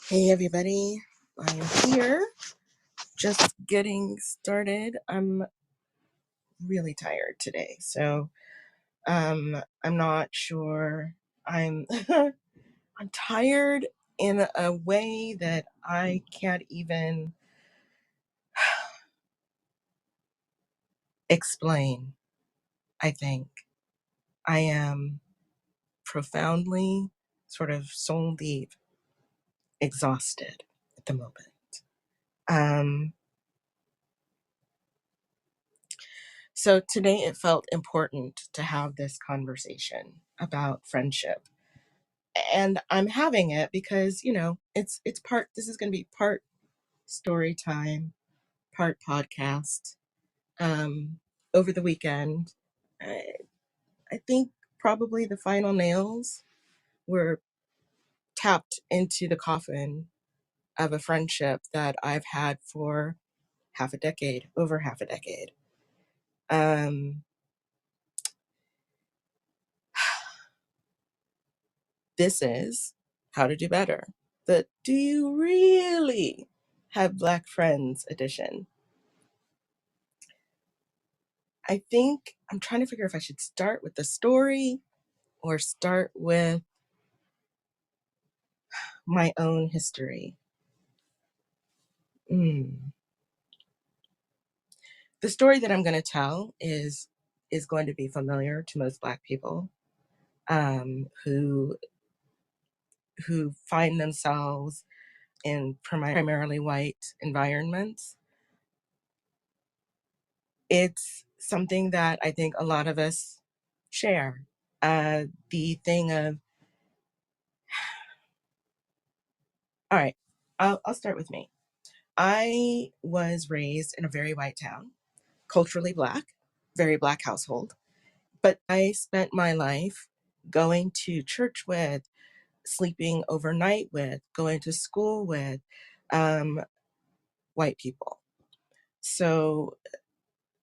Hey everybody, I'm here just getting started. I'm really tired today, so I'm not sure. I'm I'm tired in a way that I can't even explain. I think I am profoundly sort of soul deep exhausted at the moment. Um so today it felt important to have this conversation about friendship, and I'm having it because it's part. This is going to be part story time, part podcast. Um, over the weekend, I, I think probably the final nails were tapped into the coffin of a friendship that I've had for half a decade, over half a decade. Um, this is how to do better. The "Do you really have black friends" edition. I think I'm trying to figure if I should start with the story or start with my own history. Mm. The story that I'm going to tell is going to be familiar to most Black people, who find themselves in primarily white environments. It's something that I think a lot of us share. The thing of, all right, I'll start with me. I was raised in a very white town, culturally Black, very Black household. But I spent my life going to church with, sleeping overnight with, going to school with um, white people. So,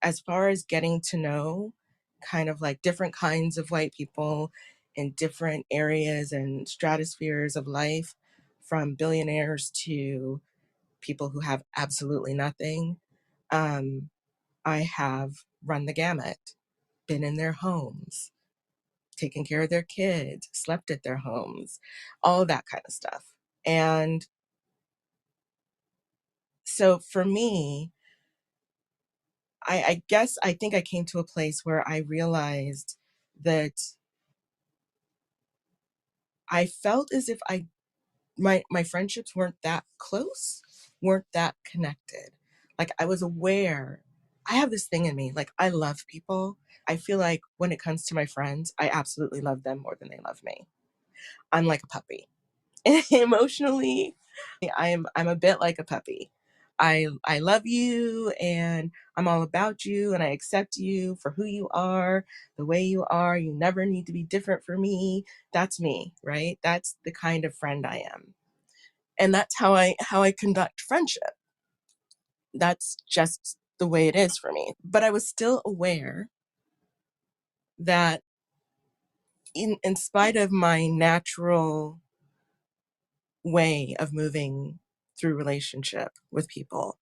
as far as getting to know kind of like different kinds of white people in different areas and stratospheres of life, from billionaires to people who have absolutely nothing, um, I have run the gamut, been in their homes, taken care of their kids, slept at their homes, all that kind of stuff. And so for me, I guess I think I came to a place where I realized that I felt as if my friendships weren't that close, weren't that connected. Like I was aware. I have this thing in me, like I love people. I feel like when it comes to my friends, I absolutely love them more than they love me. I'm like a puppy. Emotionally, I'm a bit like a puppy. I love you and I'm all about you and I accept you for who you are, the way you are. You never need to be different for me. That's me, right? That's the kind of friend I am. And that's how I conduct friendship. That's just the way it is for me. But I was still aware that in spite of my natural way of moving through relationship with people,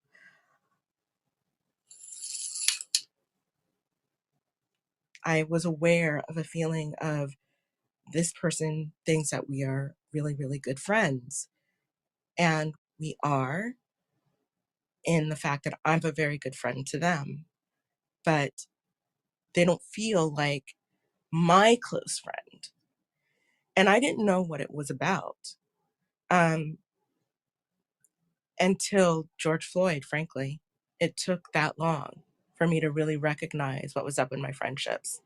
I was aware of a feeling of this person thinks that we are really, really good friends. And we are, in the fact that I'm a very good friend to them, but they don't feel like my close friend. And I didn't know what it was about um, until George Floyd, frankly. It took that long for me to really recognize what was up in my friendships,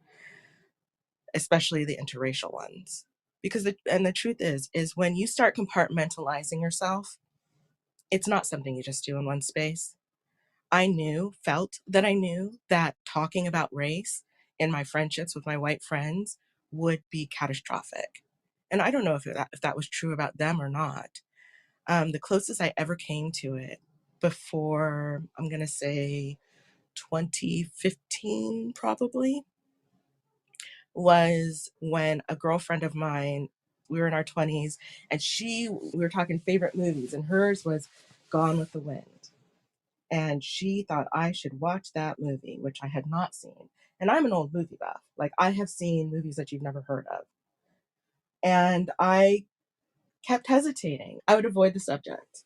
especially the interracial ones. Because the truth is when you start compartmentalizing yourself, it's not something you just do in one space. Felt that I knew that talking about race in my friendships with my white friends would be catastrophic. And I don't know if that was true about them or not. The closest I ever came to it before, I'm going to say 2015, probably, was when a girlfriend of mine we were in our 20s, and we were talking favorite movies, and hers was Gone with the Wind. And she thought I should watch that movie, which I had not seen. And I'm an old movie buff. Like, I have seen movies that you've never heard of. And I kept hesitating. I would avoid the subject.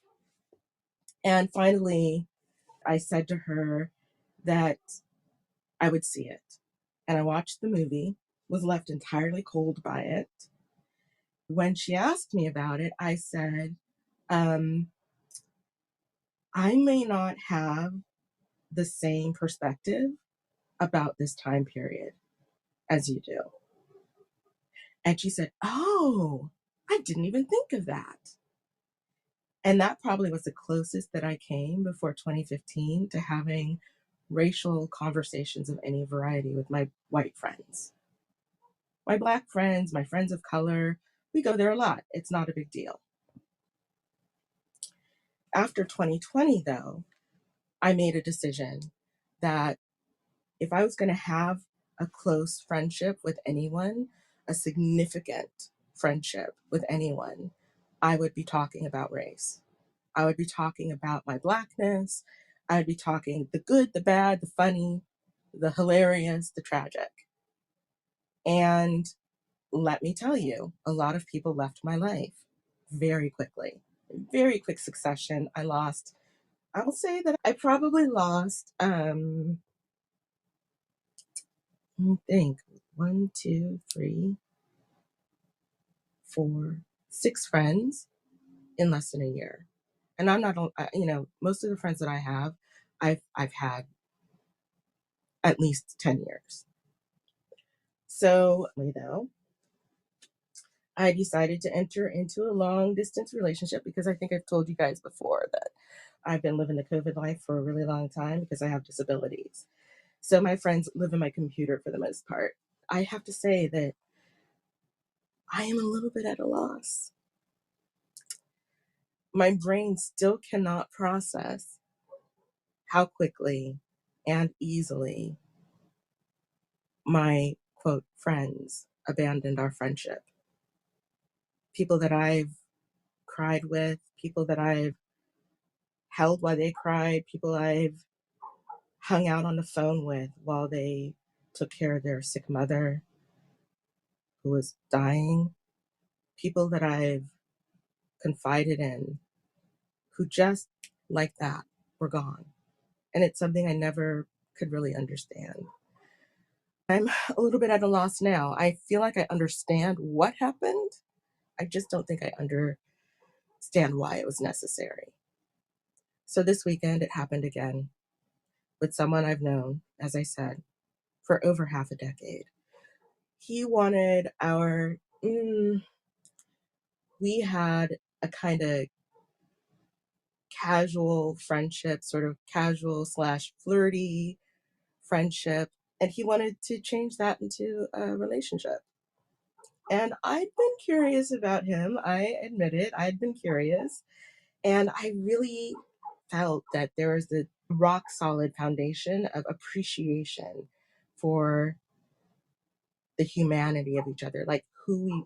And finally, I said to her that I would see it. And I watched the movie, was left entirely cold by it. When she asked me about it, I said, um, I may not have the same perspective about this time period as you do. And she said, oh, I didn't even think of that. And that probably was the closest that I came before 2015 to having racial conversations of any variety with my white friends. My Black friends, my friends of color, we go there a lot. It's not a big deal. After 2020, though, I made a decision that if I was going to have a close friendship with anyone, a significant friendship with anyone, I would be talking about race. I would be talking about my Blackness. I would be talking the good, the bad, the funny, the hilarious, the tragic. And let me tell you, a lot of people left my life very quickly. In very quick succession. I will say that I probably lost, let me think, one, two, three, four, six friends in less than a year. And I'm not, most of the friends that I have, I've had at least 10 years. So, though, I decided to enter into a long distance relationship because I think I've told you guys before that I've been living the COVID life for a really long time because I have disabilities. So my friends live in my computer for the most part. I have to say that I am a little bit at a loss. My brain still cannot process how quickly and easily my quote friends abandoned our friendship. People that I've cried with, people that I've held while they cried, people I've hung out on the phone with while they took care of their sick mother who was dying, people that I've confided in who just like that were gone. And it's something I never could really understand. I'm a little bit at a loss now. I feel like I understand what happened. I just don't think I understand why it was necessary. So this weekend, it happened again with someone I've known, as I said, for over half a decade. He wanted we had a kind of casual friendship, sort of casual slash flirty friendship. And he wanted to change that into a relationship. And I'd been curious about him. I admit it. I'd been curious. And I really felt that there was the rock solid foundation of appreciation for the humanity of each other, like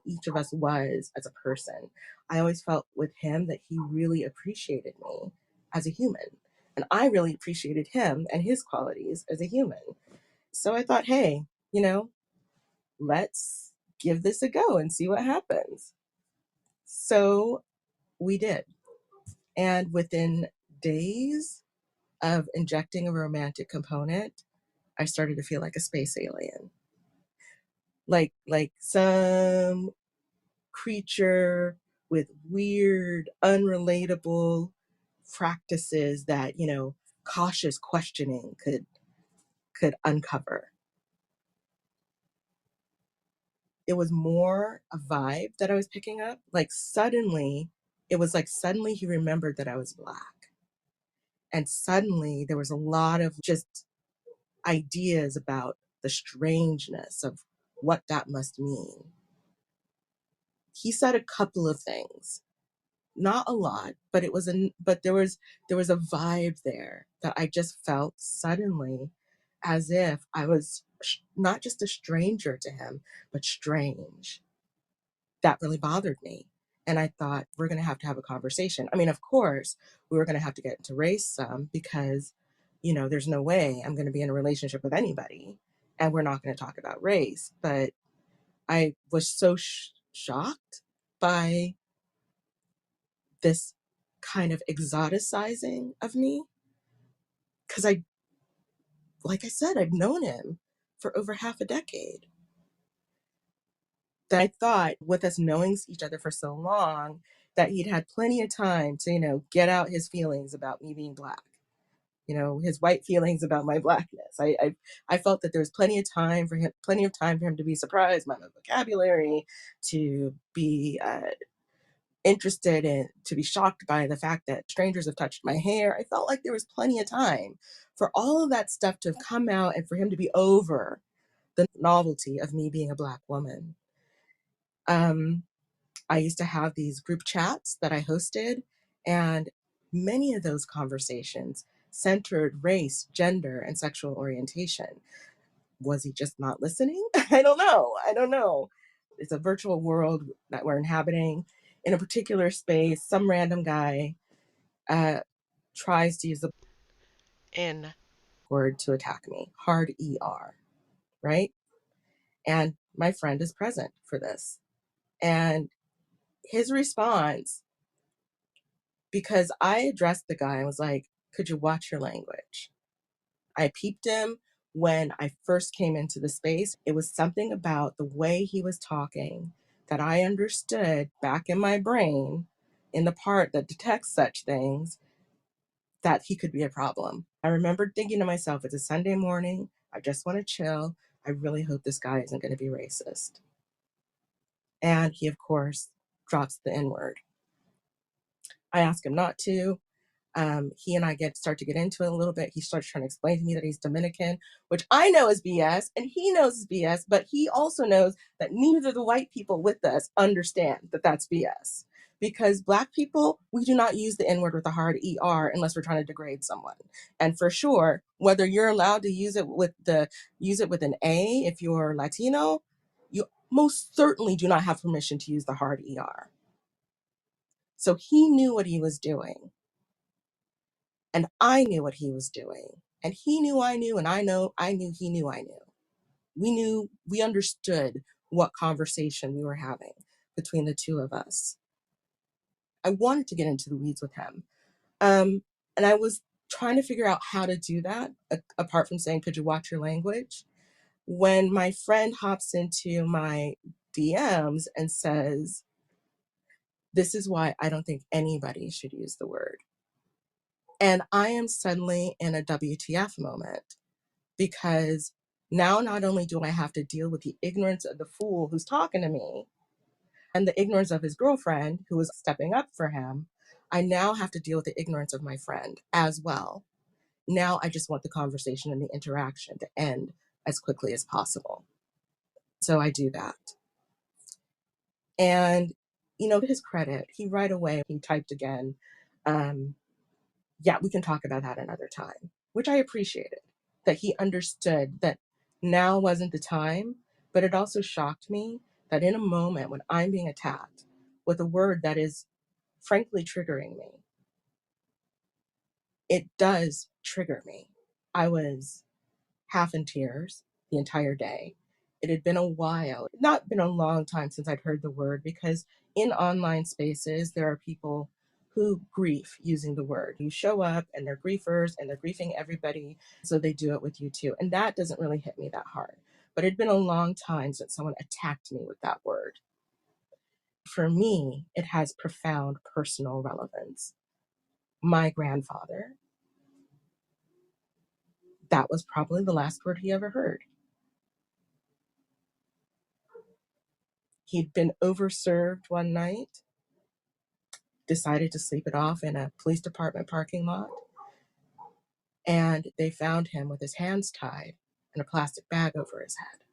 each of us was as a person. I always felt with him that he really appreciated me as a human. And I really appreciated him and his qualities as a human. So I thought, hey, let's give this a go and see what happens. So we did. And within days of injecting a romantic component, I started to feel like a space alien. Like some creature with weird, unrelatable practices that, cautious questioning could uncover. It was more a vibe that I was picking up. Suddenly he remembered that I was Black. And suddenly there was a lot of just ideas about the strangeness of what that must mean. He said a couple of things, not a lot, but there was a vibe there that I just felt suddenly as if I was not just a stranger to him, but strange. that really bothered me. And I thought, we're going to have a conversation. I mean, of course, we were going to have to get into race some because, there's no way I'm going to be in a relationship with anybody and we're not going to talk about race. But I was so shocked by this kind of exoticizing of me because like I said, I've known him for over half a decade. That I thought with us knowing each other for so long that he'd had plenty of time to, get out his feelings about me being Black, his white feelings about my Blackness. I felt that there was plenty of time for him to be surprised by my vocabulary, to be interested in, to be shocked by the fact that strangers have touched my hair. I felt like there was plenty of time for all of that stuff to have come out and for him to be over the novelty of me being a Black woman. I used to have these group chats that I hosted, and many of those conversations centered race, gender, and sexual orientation. Was he just not listening? I don't know. I don't know. It's a virtual world that we're inhabiting. In a particular space, some random guy tries to use the in word to attack me, hard ER, right? And my friend is present for this. And his response, because I addressed the guy, I was like, could you watch your language? I peeped him when I first came into the space. It was something about the way he was talking that I understood back in my brain, in the part that detects such things, that he could be a problem. I remember thinking to myself, it's a Sunday morning. I just want to chill. I really hope this guy isn't going to be racist. And he, of course, drops the N word. I ask him not to. He and I start to get into it a little bit. He starts trying to explain to me that he's Dominican, which I know is BS, and he knows is BS, but he also knows that neither of the white people with us understand that that's BS. Because Black people, we do not use the N-word with a hard ER unless we're trying to degrade someone. And for sure, whether you're allowed to use it with an A if you're Latino, you most certainly do not have permission to use the hard ER. So he knew what he was doing. And I knew what he was doing. And he knew I knew, and I knew he knew I knew. We understood what conversation we were having between the two of us. I wanted to get into the weeds with him. And I was trying to figure out how to do that, apart from saying, could you watch your language? When my friend hops into my DMs and says, this is why I don't think anybody should use the word. And I am suddenly in a WTF moment because now not only do I have to deal with the ignorance of the fool who's talking to me and the ignorance of his girlfriend who is stepping up for him, I now have to deal with the ignorance of my friend as well. Now I just want the conversation and the interaction to end as quickly as possible. So I do that. And, to his credit, he right away, he typed again, yeah, we can talk about that another time, which I appreciated, that he understood that now wasn't the time, but it also shocked me that in a moment when I'm being attacked with a word that is frankly triggering me, it does trigger me. I was half in tears the entire day. It had been a while, not been a long time since I'd heard the word, because in online spaces, there are people who grief using the word. You show up and they're griefers and they're griefing everybody, so they do it with you too. And that doesn't really hit me that hard. But it'd been a long time since someone attacked me with that word. For me, it has profound personal relevance. My grandfather, that was probably the last word he ever heard. He'd been overserved one night, decided to sleep it off in a police department parking lot, and they found him with his hands tied and a plastic bag over his head.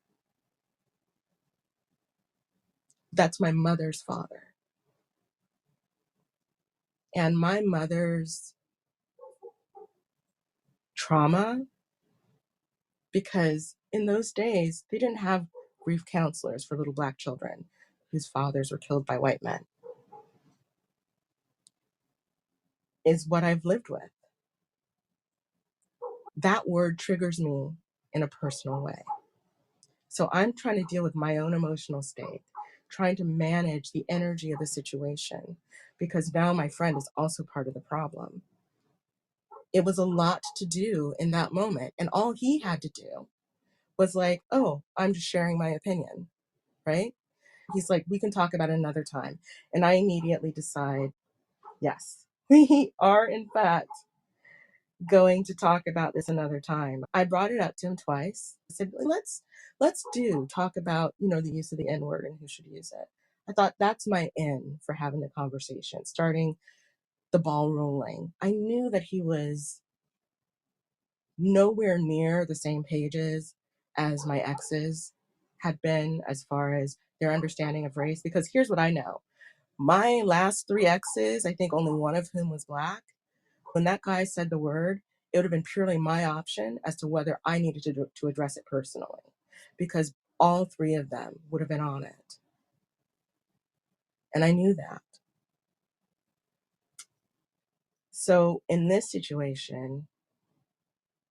That's my mother's father. And my mother's trauma, because in those days, they didn't have grief counselors for little Black children. whose fathers were killed by white men is what I've lived with. That word triggers me in a personal way. So I'm trying to deal with my own emotional state, trying to manage the energy of the situation because now my friend is also part of the problem. It was a lot to do in that moment. And all he had to do was like, oh, I'm just sharing my opinion, right? He's like, we can talk about it another time. And I immediately decide, yes, we are in fact going to talk about this another time. I brought it up to him twice. I said, let's do talk about, the use of the N-word and who should use it. I thought that's my in for having the conversation, starting the ball rolling. I knew that he was nowhere near the same pages as my exes had been as far as their understanding of race. Because here's what I know. My last three exes, I think only one of whom was Black. When that guy said the word, it would have been purely my option as to whether I needed to address it personally, because all three of them would have been on it. And I knew that. So in this situation,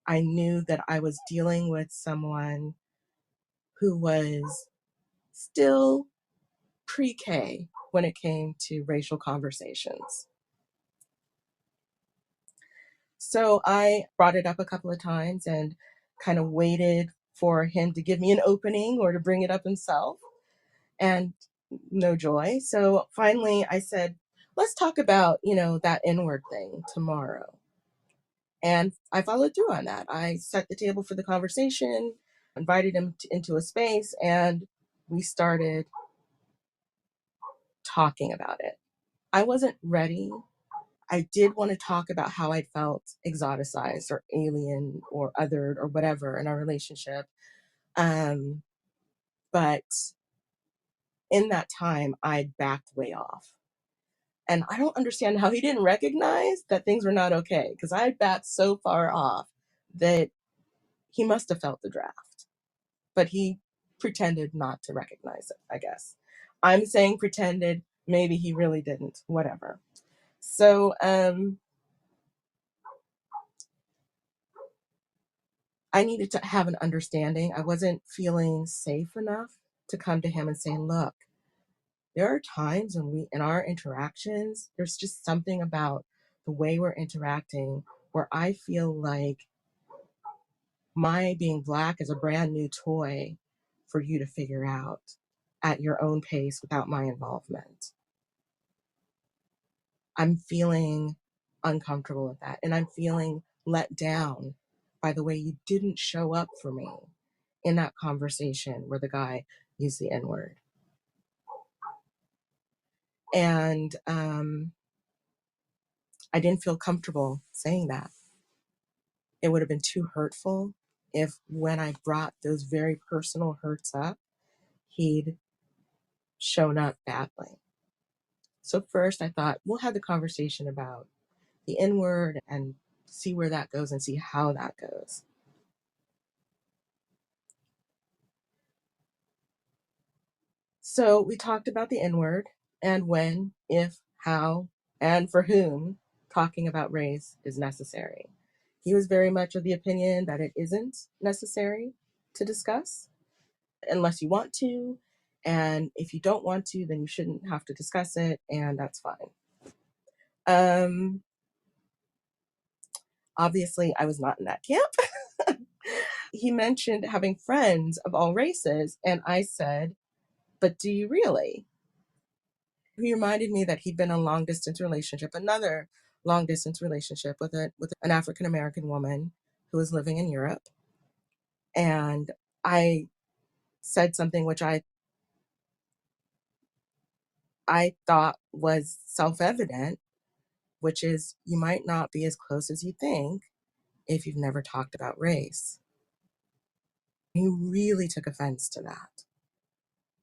I knew that I was dealing with someone who was still pre-K when it came to racial conversations. So I brought it up a couple of times and kind of waited for him to give me an opening or to bring it up himself. And no joy. So finally I said, let's talk about, that inward thing tomorrow. And I followed through on that. I set the table for the conversation, invited him into a space, and we started talking about it. I wasn't ready. I did want to talk about how I felt exoticized or alien or othered or whatever in our relationship. But in that time, I backed way off. And I don't understand how he didn't recognize that things were not okay because I backed so far off that he must have felt the draft, but he pretended not to recognize it, I guess. I'm saying pretended, maybe he really didn't, whatever. So I needed to have an understanding. I wasn't feeling safe enough to come to him and say, look, there are times when in our interactions, there's just something about the way we're interacting where I feel like my being Black is a brand new toy for you to figure out at your own pace without my involvement. I'm feeling uncomfortable with that. And I'm feeling let down by the way you didn't show up for me in that conversation where the guy used the N word. And I didn't feel comfortable saying that. It would have been too hurtful if, when I brought those very personal hurts up, he'd shown up badly. So first I thought we'll have the conversation about the N word and see where that goes and see how that goes. So we talked about the N word and when, if, how, and for whom talking about race is necessary. He was very much of the opinion that it isn't necessary to discuss unless you want to. And if you don't want to, then you shouldn't have to discuss it, and that's fine. Um, Obviously, I was not in that camp. He mentioned having friends of all races, and I said, but do you really? He reminded me that he'd been in a long distance relationship, another long distance relationship with an African American woman who was living in Europe. And I said something which I thought was self-evident, which is you might not be as close as you think if you've never talked about race. He really took offense to that.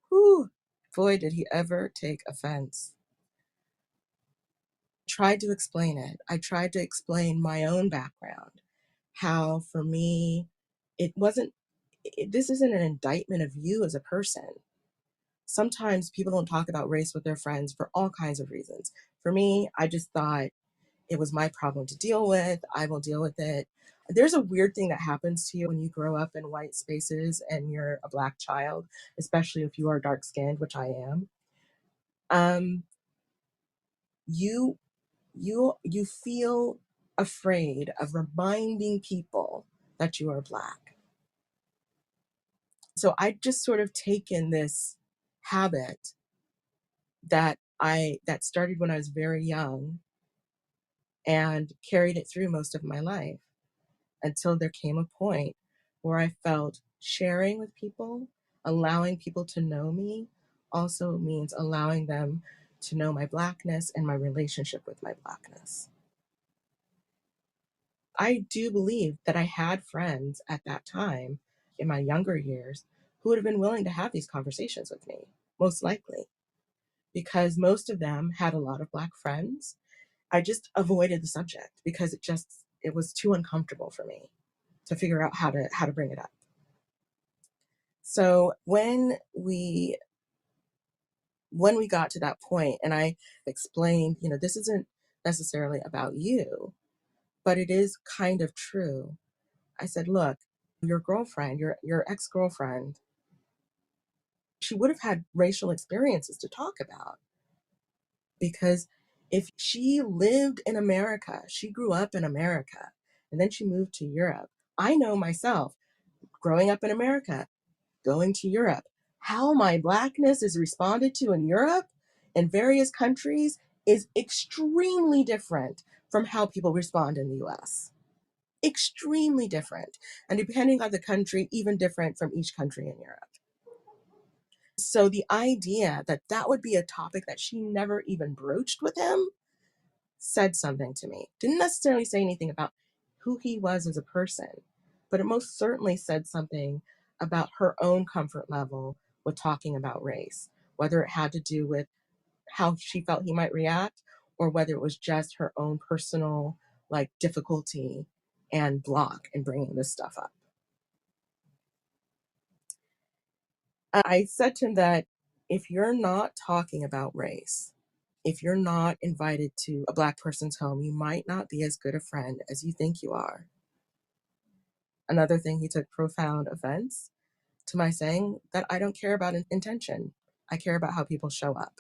Whew, boy, did he ever take offense. Tried to explain it. I tried to explain my own background, how for me, it wasn't, this isn't an indictment of you as a person. Sometimes people don't talk about race with their friends for all kinds of reasons. For me, I just thought it was my problem to deal with. I will deal with it. There's a weird thing that happens to you when you grow up in white spaces and you're a Black child, especially if you are dark skinned, which I am. Um, you you feel afraid of reminding people that you are Black. So I just sort of taken this habit that started when I was very young and carried it through most of my life until there came a point where I felt sharing with people, allowing people to know me, also means allowing them to know my Blackness and my relationship with my Blackness. I do believe that I had friends at that time in my younger years who would have been willing to have these conversations with me, most likely, because most of them had a lot of Black friends. I just avoided the subject because it was too uncomfortable for me to figure out how to bring it up. So when we got to that point and I explained, this isn't necessarily about you, but it is kind of true. I said, look, your girlfriend, your ex-girlfriend, she would have had racial experiences to talk about because if she lived in America, she grew up in America, and then she moved to Europe. I know myself growing up in America, going to Europe, how my Blackness is responded to in Europe and various countries is extremely different from how people respond in the US. Extremely different. And depending on the country, even different from each country in Europe. So the idea that that would be a topic that she never even broached with him said something to me. Didn't necessarily say anything about who he was as a person, but it most certainly said something about her own comfort level with talking about race, whether it had to do with how she felt he might react or whether it was just her own personal like difficulty and block in bringing this stuff up. I said to him that if you're not talking about race, if you're not invited to a Black person's home, you might not be as good a friend as you think you are. Another thing, he took profound offense to my saying that I don't care about intention. I care about how people show up.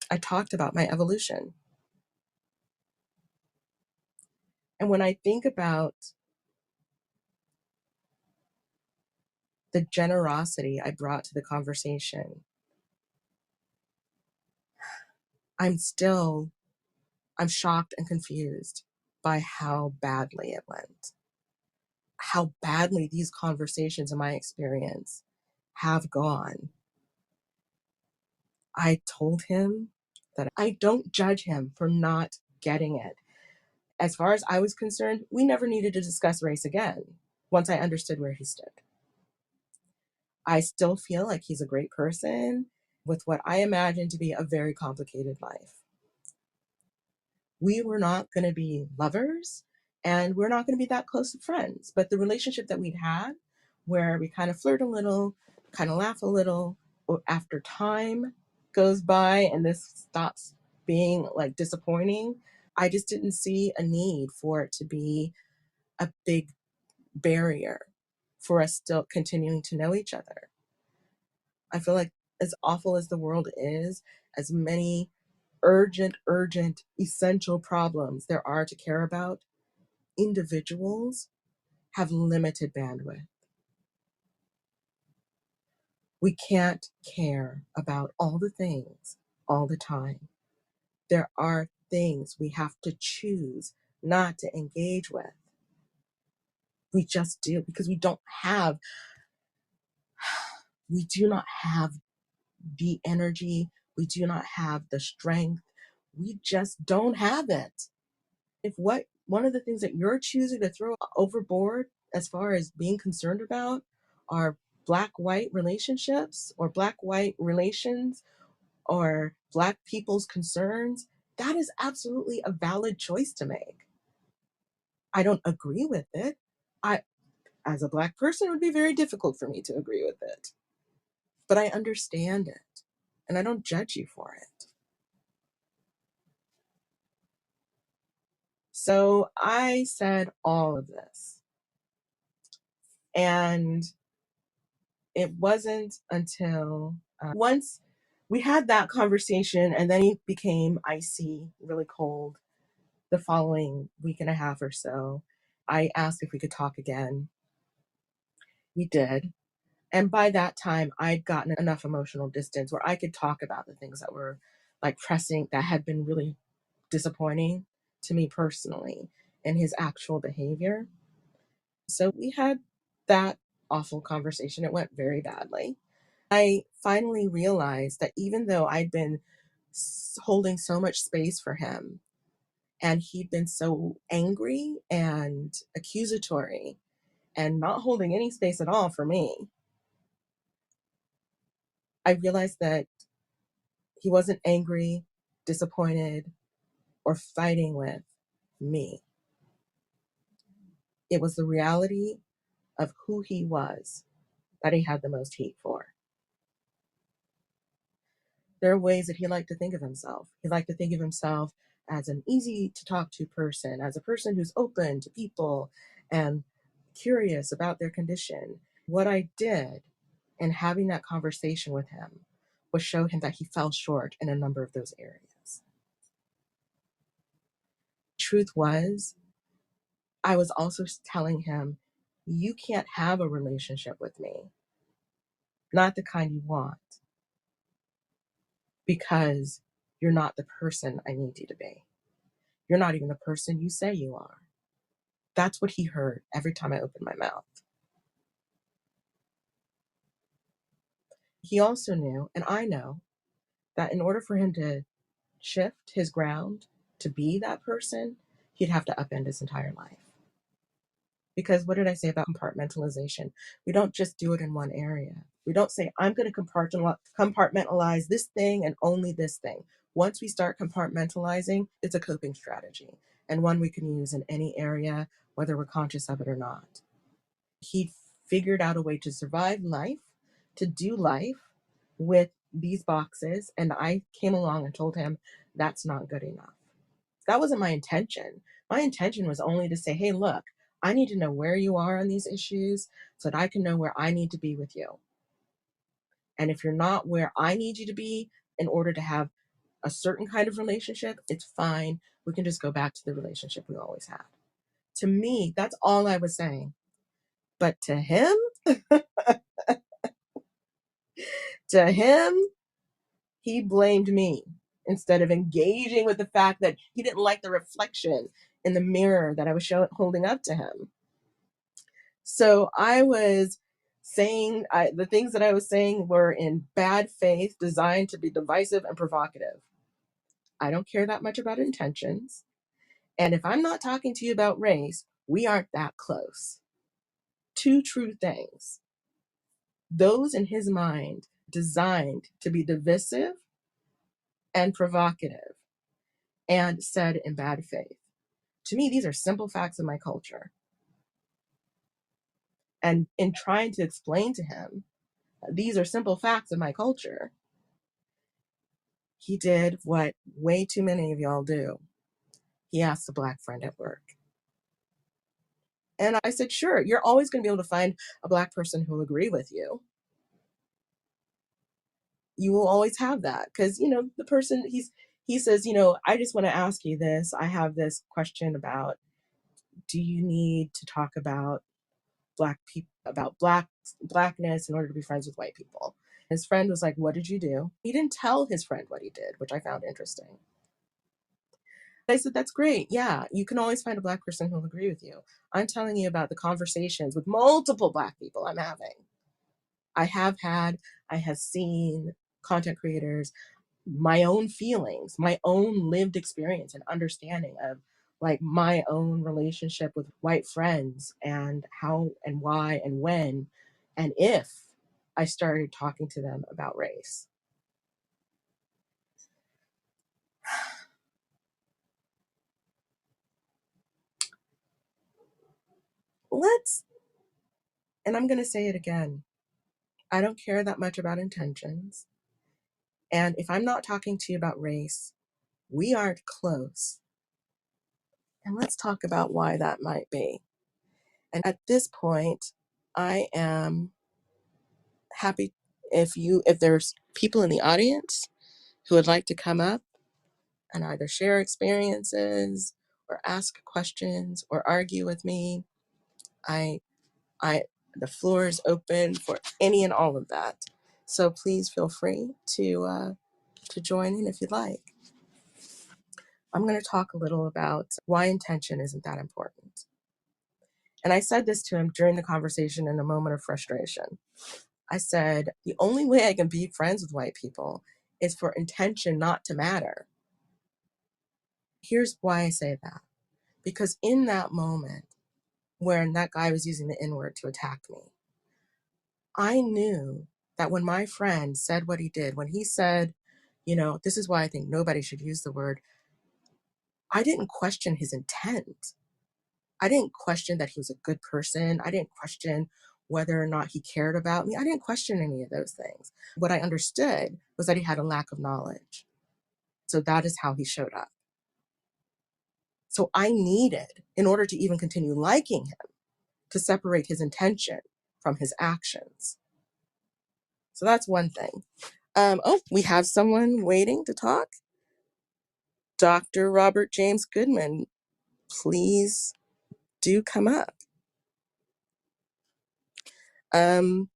I talked about my evolution. And when I think about the generosity I brought to the conversation, I'm still, I'm shocked and confused by how badly it went, how badly these conversations in my experience have gone. I told him that I don't judge him for not getting it. As far as I was concerned, we never needed to discuss race again once I understood where he stood. I still feel like he's a great person with what I imagine to be a very complicated life. We were not going to be lovers and we're not going to be that close of friends. But the relationship that we'd had, where we kind of flirt a little, kind of laugh a little, or after time goes by and this stops being like disappointing, I just didn't see a need for it to be a big barrier for us still continuing to know each other. I feel like as awful as the world is, as many urgent, essential problems there are to care about, individuals have limited bandwidth. We can't care about all the things all the time. There are things we have to choose not to engage with. We just do because we do not have the energy, we do not have the strength, we just don't have it. If what one of the things that you're choosing to throw overboard as far as being concerned about are black white relationships or black white relations or black people's concerns, that is absolutely a valid choice to make. I don't agree with it. I, as a black person, it would be very difficult for me to agree with it. but I understand it and I don't judge you for it. So I said all of this. And it wasn't until once we had that conversation, and then he became icy, really cold the following week and a half or so. I asked if we could talk again. We did. And by that time, I'd gotten enough emotional distance where I could talk about the things that were like pressing, that had been really disappointing to me personally in his actual behavior. So we had that awful conversation. It went very badly. I finally realized that even though I'd been holding so much space for him and he'd been so angry and accusatory and not holding any space at all for me, I realized that he wasn't angry, disappointed, or fighting with me. It was the reality of who he was that he had the most heat for. There are ways that he liked to think of himself. He liked to think of himself as an easy to talk to person, as a person who's open to people and curious about their condition. What I did in having that conversation with him was show him that he fell short in a number of those areas. Truth was, I was also telling him, you can't have a relationship with me, not the kind you want, because you're not the person I need you to be. You're not even the person you say you are. That's what he heard every time I opened my mouth. He also knew, and I know, that in order for him to shift his ground to be that person, he'd have to upend his entire life. Because what did I say about compartmentalization? We don't just do it in one area. We don't say, I'm going to compartmentalize this thing and only this thing. Once we start compartmentalizing, it's a coping strategy and one we can use in any area, whether we're conscious of it or not. He figured out a way to survive life, to do life with these boxes. And I came along and told him that's not good enough. That wasn't my intention. My intention was only to say, hey, look, I need to know where you are on these issues so that I can know where I need to be with you. And if you're not where I need you to be in order to have a certain kind of relationship, it's fine. We can just go back to the relationship we always had. To me, that's all I was saying. But to him, to him, he blamed me instead of engaging with the fact that he didn't like the reflection in the mirror that I was holding up to him. So I was saying, the things that I was saying were in bad faith, designed to be divisive and provocative. I don't care that much about intentions. And if I'm not talking to you about race, we aren't that close. Two true things. Those in his mind designed to be divisive and provocative and said in bad faith. To me, these are simple facts of my culture. And in trying to explain to him, these are simple facts of my culture, he did what way too many of y'all do. He asked a Black friend at work. And I said, sure, you're always going to be able to find a Black person who will agree with you. You will always have that because, the person, he says, I just want to ask you this. I have this question about, do you need to talk about Black people, about Blackness in order to be friends with white people? His friend was like, what did you do? He didn't tell his friend what he did, which I found interesting. I said, that's great. Yeah, you can always find a Black person who'll agree with you. I'm telling you about the conversations with multiple Black people I'm having. I have seen content creators, my own feelings, my own lived experience and understanding of like my own relationship with white friends and how and why and when and if I started talking to them about race. And I'm going to say it again, I don't care that much about intentions. And if I'm not talking to you about race, we aren't close. And let's talk about why that might be. And at this point, I am happy if there's people in the audience who would like to come up and either share experiences or ask questions or argue with me. I the floor is open for any and all of that. So please feel free to join in if you'd like. I'm going to talk a little about why intention isn't that important. And I said this to him during the conversation in a moment of frustration. I said, the only way I can be friends with white people is for intention not to matter. Here's why I say that. Because in that moment, when that guy was using the N-word to attack me, I knew that when my friend said what he did, when he said, this is why I think nobody should use the word, I didn't question his intent. I didn't question that he was a good person. I didn't question whether or not he cared about me. I didn't question any of those things. What I understood was that he had a lack of knowledge. So that is how he showed up. So I needed, in order to even continue liking him, to separate his intention from his actions. So that's one thing. We have someone waiting to talk. Dr. Robert James Goodman, please do come up. Hello.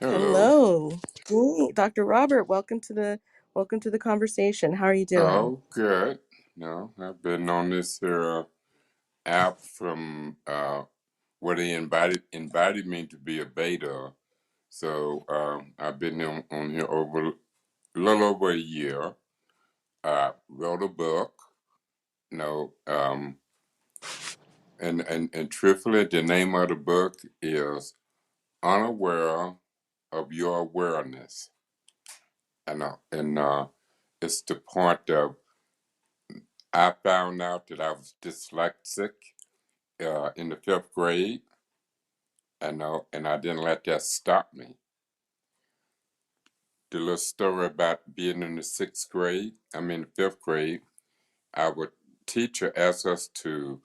Hello, Dr. Robert. Welcome to the conversation. How are you doing? Oh, good. No, I've been on this here app from where they invited me to be a beta. So I've been on here over a little over a year. Wrote a book. No, and truthfully, the name of the book is "Unaware of Your Awareness." I know, and it's the point of I found out that I was dyslexic in the fifth grade. I know, and I didn't let that stop me. The little story about being in the sixth grade, fifth grade, our teacher asked us to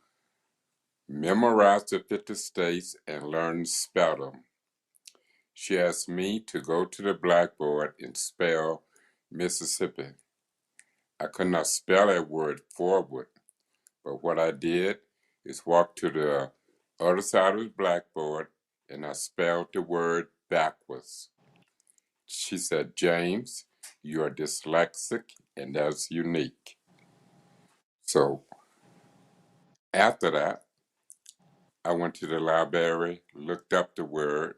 memorize the 50 states and learn to spell them. She asked me to go to the blackboard and spell Mississippi. I could not spell that word forward, but what I did is walk to the other side of the blackboard and I spelled the word backwards. She said, James, you are dyslexic and that's unique. So after that, I went to the library, looked up the word,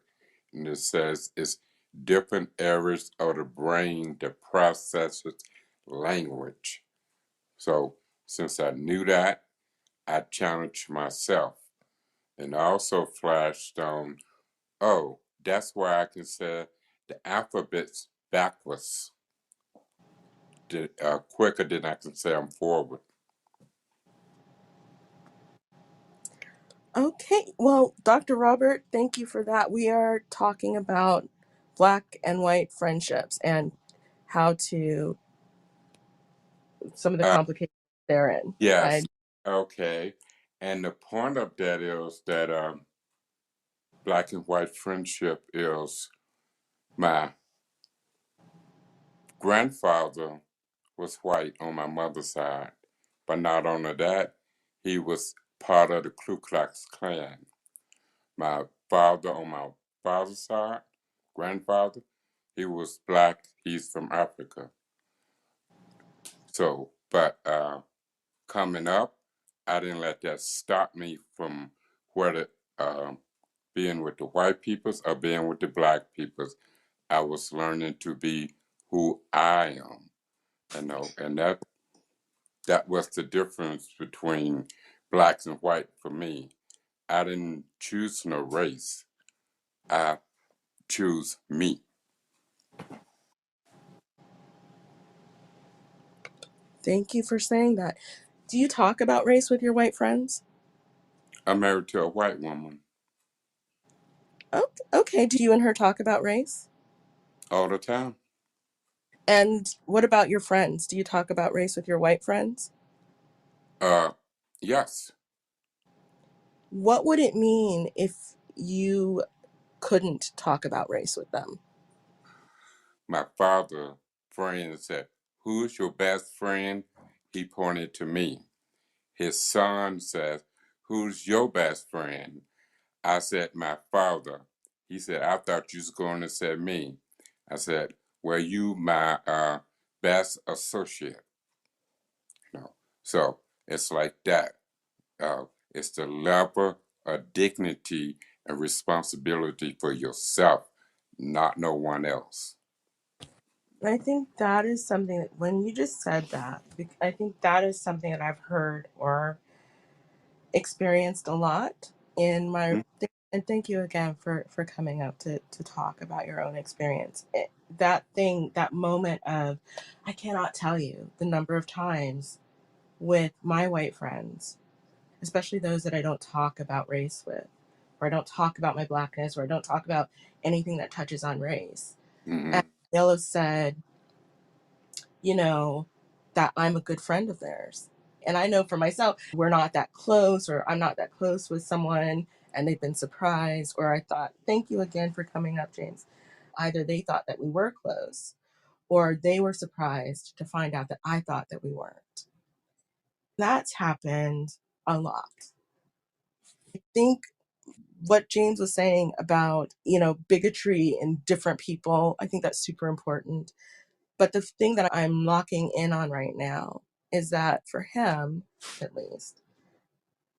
and it says it's different areas of the brain that processes language. So since I knew that, I challenged myself and also flashed on, oh, that's why I can say the alphabet's backwards quicker than I can say I'm forward. Okay, well, Dr. Robert, thank you for that. We are talking about Black and white friendships and how to, some of the Uh, complications therein. yes, okay. And the point of that is that Black and white friendship is my grandfather was white on my mother's side, but not only that, he was part of the Ku Klux Klan. My father on my father's side, grandfather, he was black. He's from Africa. So, but coming up, I didn't let that stop me from whether being with the white peoples or being with the black peoples. I was learning to be who I am, and that was the difference between blacks and white for me. I didn't choose no race. I choose me. Thank you for saying that. Do you talk about race with your white friends? I'm married to a white woman. Oh, okay. Do you and her talk about race? all the time. And what about your friends? Do you talk about race with your white friends? Uh, yes, What would it mean if you couldn't talk about race with them? my father friend said, "Who's your best friend?" He pointed to me. His son says, "Who's your best friend?" I said, "My father." He said, "I thought you was going to say me." I said, "Well, you my best associate." No, so it's like that. Uh, it's the level of dignity and responsibility for yourself, not no one else. I think that is something that when you just said that, I think that is something that I've heard or experienced a lot in my, and thank you again for coming up to talk about your own experience. That thing, that moment of, I cannot tell you the number of times with my white friends, especially those that I don't talk about race with, or I don't talk about my blackness, or I don't talk about anything that touches on race. And Mm-hmm. they'll have said, you know, that I'm a good friend of theirs. And I know for myself, we're not that close, or I'm not that close with someone, and they've been surprised, or I thought, thank you again for coming up, James. Either they thought that we were close, or they were surprised to find out that I thought that we weren't. That's happened a lot. I think what James was saying about, bigotry in different people, I think that's super important. But the thing that I'm locking in on right now is that for him, at least,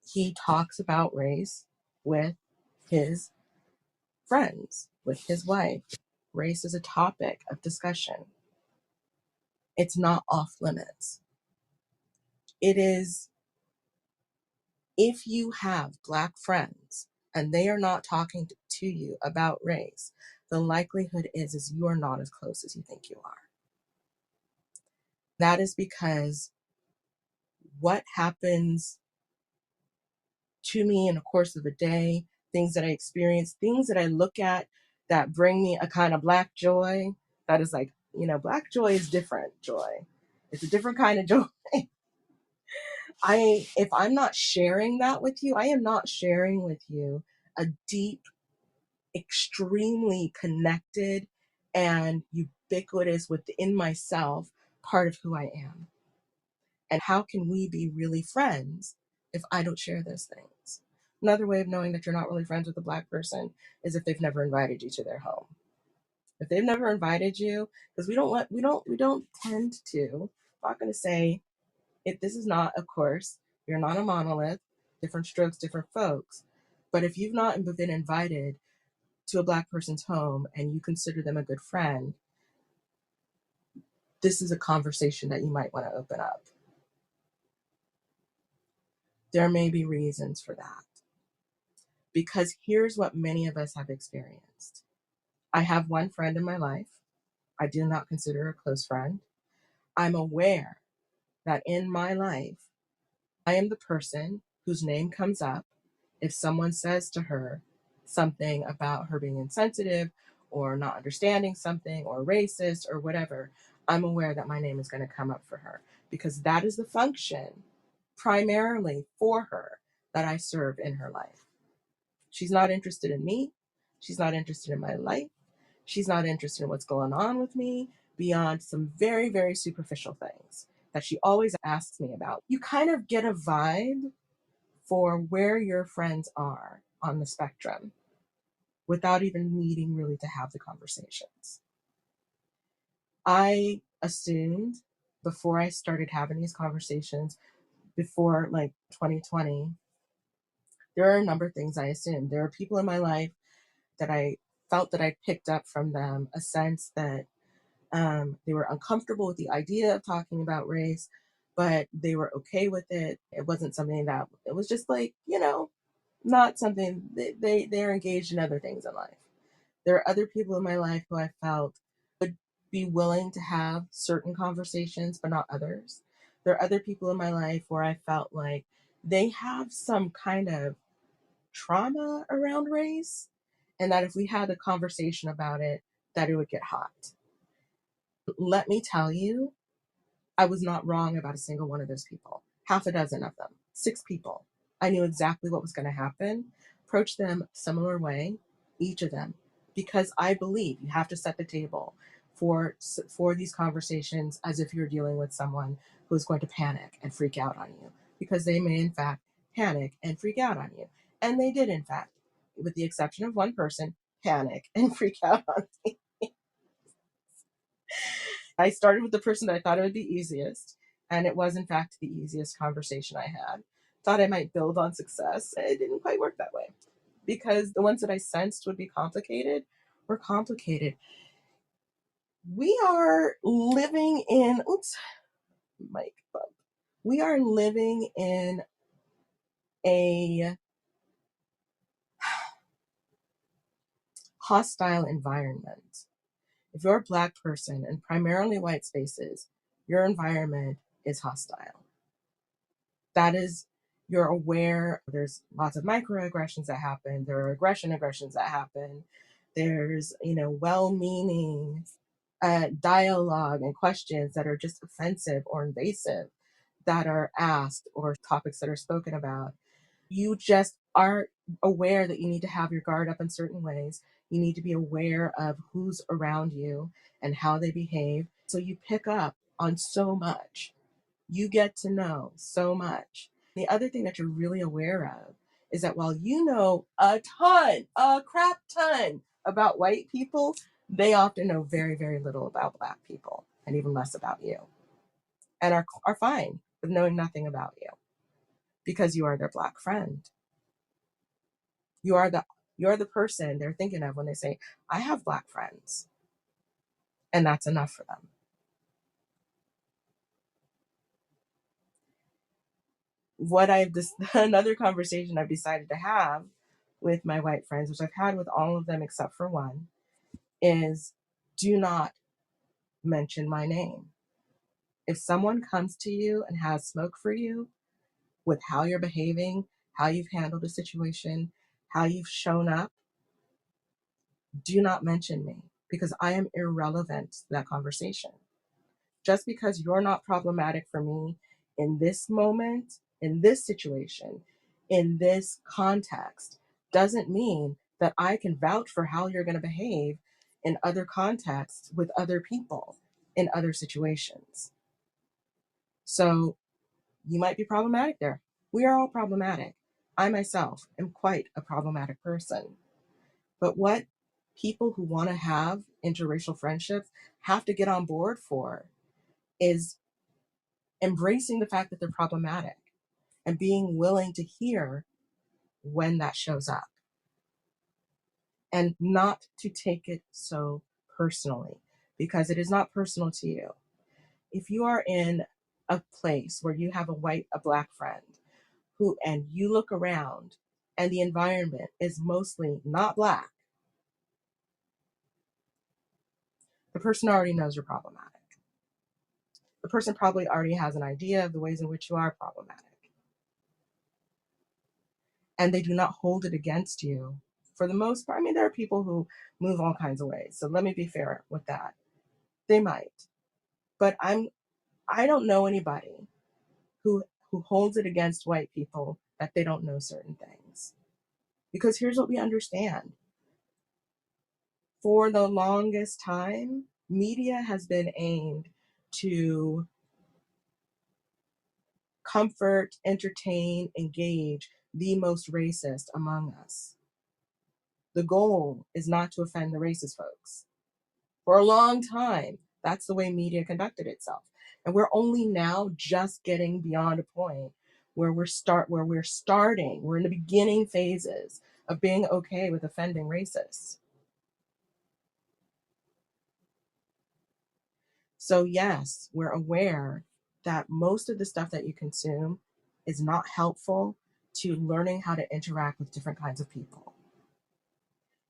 he talks about race with his friends, with his wife. Race is a topic of discussion. It's not off limits. It is, if you have Black friends and they are not talking to you about race, the likelihood is you are not as close as you think you are. That is because what happens to me in the course of a day, things that I experience, things that I look at that bring me a kind of Black joy, that is like, Black joy is different joy. It's a different kind of joy. If I'm not sharing that with you, I am not sharing with you a deep, extremely connected, and ubiquitous within myself part of who I am. And how can we be really friends if I don't share those things? Another way of knowing that you're not really friends with a Black person is if they've never invited you to their home. If they've never invited you, because we don't tend to. I'm not going to say, if this is not, of course, you're not a monolith, different strokes, different folks. But if you've not been invited to a Black person's home and you consider them a good friend, this is a conversation that you might want to open up. There may be reasons for that. Because here's what many of us have experienced. I have one friend in my life. I do not consider a close friend. I'm aware that in my life, I am the person whose name comes up if someone says to her something about her being insensitive or not understanding something or racist or whatever. I'm aware that my name is going to come up for her because that is the function primarily for her that I serve in her life. She's not interested in me. She's not interested in my life. She's not interested in what's going on with me beyond some very, very superficial things that she always asks me about. You kind of get a vibe for where your friends are on the spectrum without even needing really to have the conversations. I assumed before I started having these conversations, before like 2020, there are a number of things I assumed. There are people in my life that I felt that I picked up from them a sense that they were uncomfortable with the idea of talking about race, but they were okay with it. It wasn't something that it was just like, not something they're engaged in other things in life. There are other people in my life who I felt would be willing to have certain conversations, but not others. There are other people in my life where I felt like they have some kind of trauma around race and that if we had a conversation about it, that it would get hot. Let me tell you, I was not wrong about a single one of those people. Half a dozen of them, 6 people. I knew exactly what was going to happen. Approach them similar way, each of them, because I believe you have to set the table for these conversations as if you're dealing with someone who is going to panic and freak out on you, because they may in fact panic and freak out on you, and they did in fact, with the exception of one person, panic and freak out on me. I started with the person that I thought it would be easiest, and it was in fact the easiest conversation I had. Thought I might build on success. It didn't quite work that way because the ones that I sensed would be complicated were complicated. We are living in, oops, mic bump. We are living in a hostile environment. If you're a Black person in primarily white spaces, your environment is hostile. That is, you're aware there's lots of microaggressions that happen, there are aggressions that happen, there's well-meaning dialogue and questions that are just offensive or invasive that are asked, or topics that are spoken about. You just are aware that you need to have your guard up in certain ways. You need to be aware of who's around you and how they behave, so you pick up on so much, you get to know so much. The other thing that you're really aware of is that while you know a ton, a crap ton about white people, they often know very, very little about Black people and even less about you, and are fine with knowing nothing about you because you are their Black friend. You are the person they're thinking of when they say, I have Black friends. And that's enough for them. Another conversation I've decided to have with my white friends, which I've had with all of them except for one, is do not mention my name. If someone comes to you and has smoke for you with how you're behaving, how you've handled a situation, how you've shown up, do not mention me, because I am irrelevant to that conversation. Just because you're not problematic for me in this moment, in this situation, in this context, doesn't mean that I can vouch for how you're going to behave in other contexts with other people in other situations. So you might be problematic there. We are all problematic. I myself am quite a problematic person. But what people who want to have interracial friendships have to get on board for is embracing the fact that they're problematic and being willing to hear when that shows up, and not to take it so personally, because it is not personal to you. If you are in a place where you have a Black friend and you look around and the environment is mostly not Black, the person already knows you're problematic. The person probably already has an idea of the ways in which you are problematic, and they do not hold it against you for the most part. I mean, there are people who move all kinds of ways, so let me be fair with that. They might, but I don't know anybody who holds it against white people that they don't know certain things. Because here's what we understand. For the longest time, media has been aimed to comfort, entertain, engage the most racist among us. The goal is not to offend the racist folks. For a long time, that's the way media conducted itself. And we're only now just getting beyond a point where we're in the beginning phases of being okay with offending racists. So yes, we're aware that most of the stuff that you consume is not helpful to learning how to interact with different kinds of people.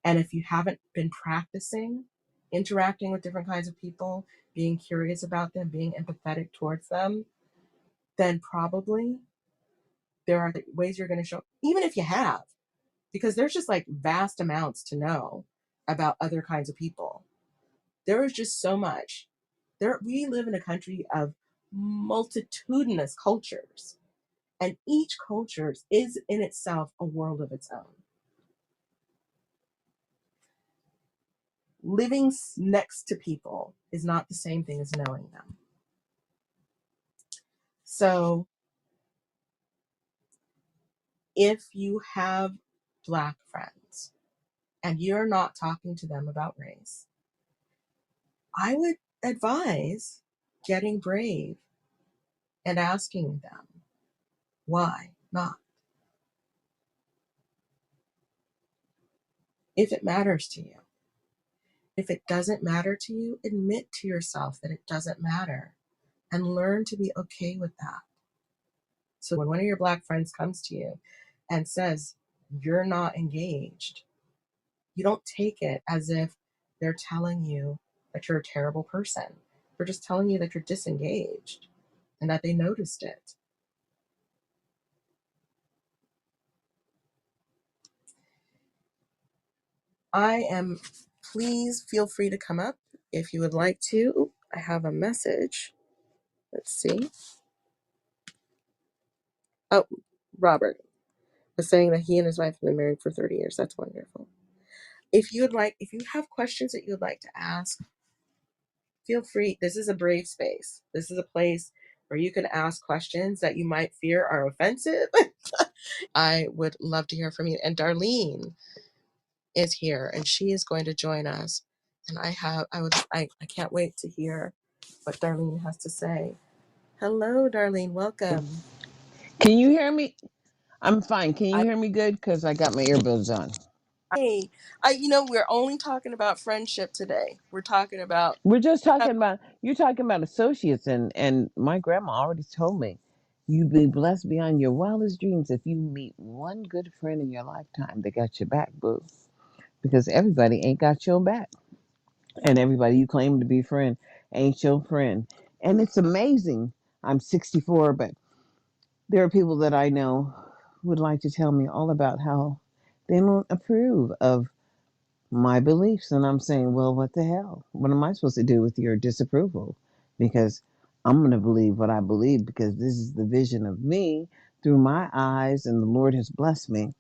And if you haven't been practicing interacting with different kinds of people, being curious about them, being empathetic towards them, then probably there are ways you're going to show, even if you have, because there's just like vast amounts to know about other kinds of people. There is just so much. We live in a country of multitudinous cultures, and each culture is in itself a world of its own. Living next to people is not the same thing as knowing them. So if you have Black friends and you're not talking to them about race, I would advise getting brave and asking them, why not? If it matters to you. If it doesn't matter to you, admit to yourself that it doesn't matter and learn to be okay with that. So when one of your Black friends comes to you and says, you're not engaged, you don't take it as if they're telling you that you're a terrible person. They're just telling you that you're disengaged and that they noticed it. Please feel free to come up if you would like to. I have a message. Let's see. Oh, Robert was saying that he and his wife have been married for 30 years. That's wonderful. If you have questions that you would like to ask, feel free. This is a brave space. This is a place where you can ask questions that you might fear are offensive. I would love to hear from you. And Darlene is here and she is going to join us. And I can't wait to hear what Darlene has to say. Hello, Darlene. Welcome. Can you hear me? I'm fine. Can you I, hear me good? Because I got my earbuds on. Hi. We're only talking about friendship today. We're talking about, We're just talking about, you're talking about associates, and my grandma already told me, you be blessed beyond your wildest dreams if you meet one good friend in your lifetime that got your back, boo. Because everybody ain't got your back. And everybody you claim to be friend ain't your friend. And it's amazing. I'm 64, but there are people that I know who would like to tell me all about how they don't approve of my beliefs. And I'm saying, well, what the hell? What am I supposed to do with your disapproval? Because I'm going to believe what I believe because this is the vision of me through my eyes, and the Lord has blessed me.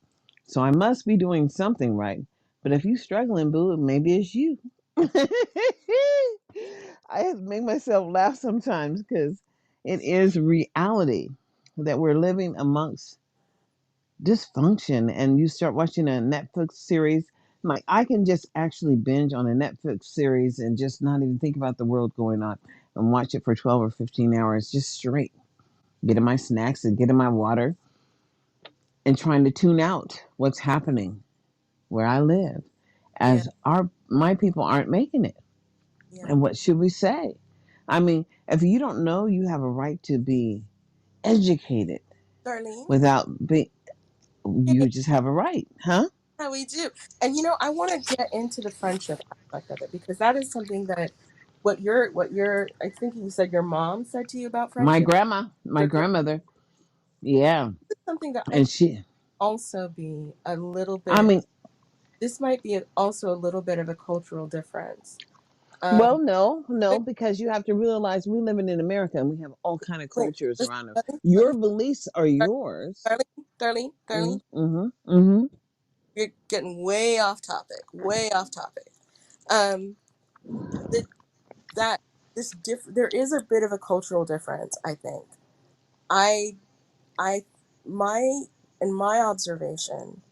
So I must be doing something right. But if you're struggling, boo, maybe it's you. I have to make myself laugh sometimes because it is reality that we're living amongst dysfunction. And you start watching a Netflix series, like I can just actually binge on a Netflix series and just not even think about the world going on and watch it for 12 or 15 hours just straight, getting my snacks and getting my water and trying to tune out what's happening where I live, yeah, as our my people aren't making it. yeah. And what should we say? I mean, if you don't know, you have a right to be educated Darlene, without being, yeah, you just have a right, huh? we do. And I want to get into the friendship aspect of it because that is something that I think you said your mom said to you about My friendship. grandma, my Your grandmother, yeah. something that I And she, also be a little I bit. mean, This might be also a little bit of a cultural difference. well, Um, no, wait, because you have to realize we living in America and we have all kind of wait, cultures listen, around us. let Your me, beliefs are yours. Darlene, Mm-hmm. you're getting way off topic, way off topic. Um, the, that there is a bit of a cultural difference, I think. I, I, my, in my observation,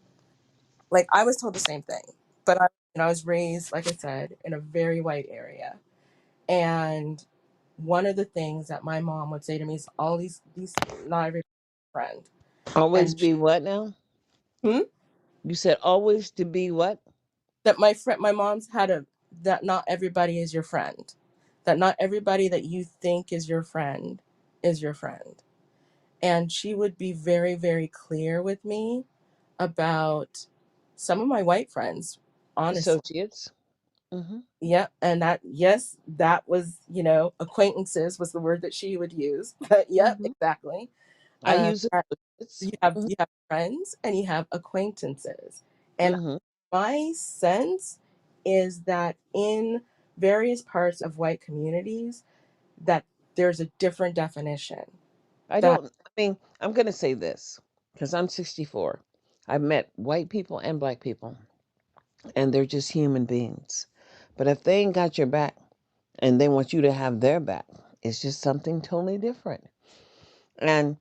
like I was told the same thing, but I was raised, like I said, in a very white area. And one of the things that my mom would say to me is all these not every friend. Always And be what now? hmm? You said always to be what? That my mom's had a that not everybody is your friend. That not everybody that you think is your friend is your friend. And she would be very, very clear with me about some of my white friends, honestly. Associates. Mm-hmm. Yeah, and that yes, that was, acquaintances was the word that she would use. But yep, Mm-hmm. exactly. I Uh, use it. It's you have friends and you have acquaintances. And mm-hmm. my sense is that in various parts of white communities that there's a different definition I that don't. I mean, I'm gonna say this because I'm 64. I've met white people and black people, and they're just human beings. But if they ain't got your back and they want you to have their back, it's just something totally different. And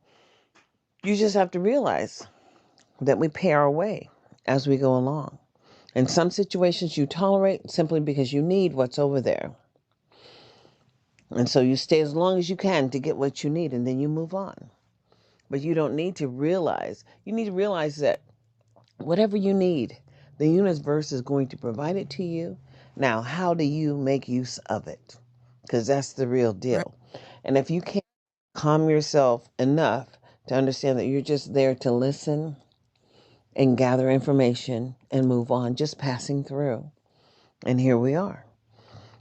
you just have to realize that we pay our way as we go along. In some situations, you tolerate simply because you need what's over there. And so you stay as long as you can to get what you need, and then you move on. But you don't need to realize, you need to realize that whatever you need, the universe is going to provide it to you. Now, how do you make use of it? Because that's the real right, deal. And if you can't calm yourself enough to understand that you're just there to listen and gather information and move on, just passing through. And here we are.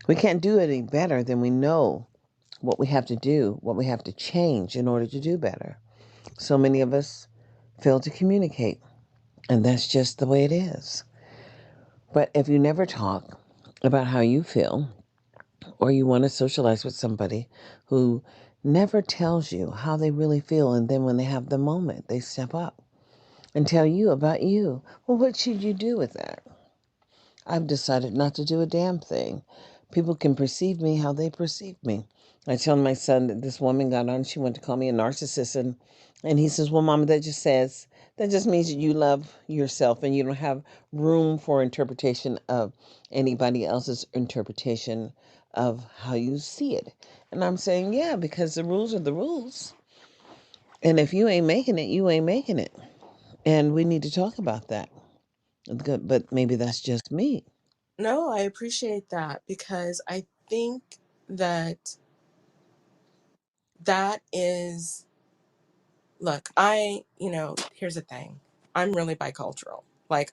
We can't do any better than we know what we have to do, what we have to change in order to do better. So many of us fail to communicate, and that's just the way it is. But if you never talk about how you feel, or you want to socialize with somebody who never tells you how they really feel, and then when they have the moment, they step up and tell you about you, well, what should you do with that? I've decided not to do a damn thing. People can perceive me how they perceive me. I tell my son that this woman got on, she wanted to call me a narcissist, and he says, well, Mama, that just means that you love yourself and you don't have room for interpretation of anybody else's interpretation of how you see it. And I'm saying, yeah, because the rules are the rules. And if you ain't making it, you ain't making it. And we need to talk about that. Good, but maybe that's just me. no, I appreciate that because I think that that is, look, here's the thing. I'm really bicultural. Like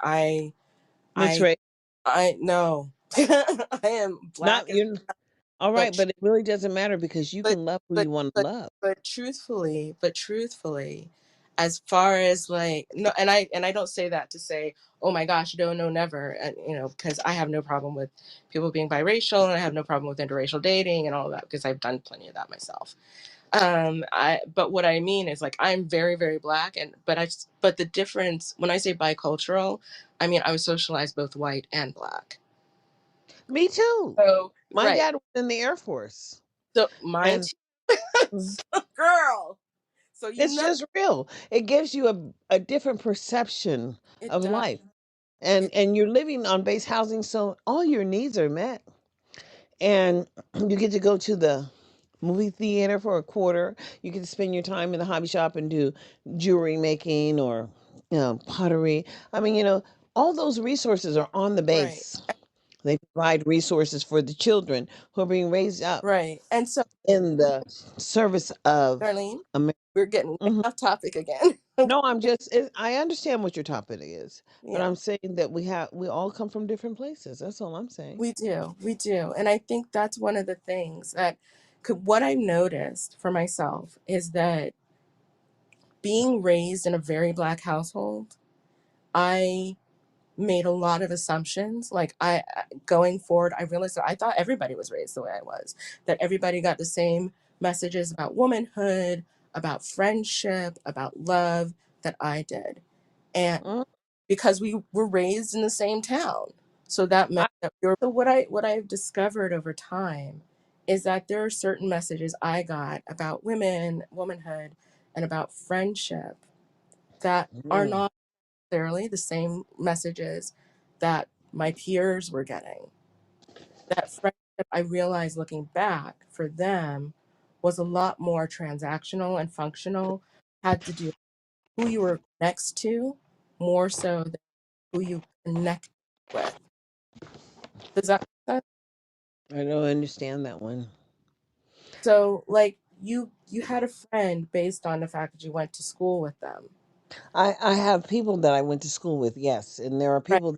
Miss I Ray, I know. I am not black as, you. All but right, but it really doesn't matter because you but can love who but you want to but love. but truthfully, as far as like, no, and I don't say that to say, oh my gosh, no, no, never, and because I have no problem with people being biracial, and I have no problem with interracial dating and all of that because I've done plenty of that myself. But what I mean is, like, I'm very, very black, and but the difference when I say bicultural, I mean I was socialized both white and black. Me too. So My right, dad was in the Air Force, so mine and too, mm, girl. So it's just real. It gives you a different perception it of does. life, It and you're living on base housing, so all your needs are met, and you get to go to the movie theater for a quarter. You get to spend your time in the hobby shop and do jewelry making or pottery. I mean, all those resources are on the right, base. They provide resources for the children who are being raised up right. And so, in the service of Darlene, America. we're getting way off topic again. No, I understand what your topic is, but Yeah, I'm saying that we all come from different places. That's all I'm saying. we do, and I think that's one of the things that what I noticed for myself is that being raised in a very black household, I made a lot of assumptions. Like, going forward, I realized that I thought everybody was raised the way I was, that everybody got the same messages about womanhood, about friendship, about love that I did. And Mm, because we were raised in the same town. So that meant I, that we were, so what I've discovered over time is that there are certain messages I got about women, womanhood, and about friendship that are mm, not necessarily the same messages that my peers were getting. That friendship, I realized looking back, for them was a lot more transactional and functional, had to do with who you were next to more so than who you connect with. Does that make sense? I don't understand that one. So, like, you had a friend based on the fact that you went to school with them. I have people that I went to school with, yes, and there are Right, people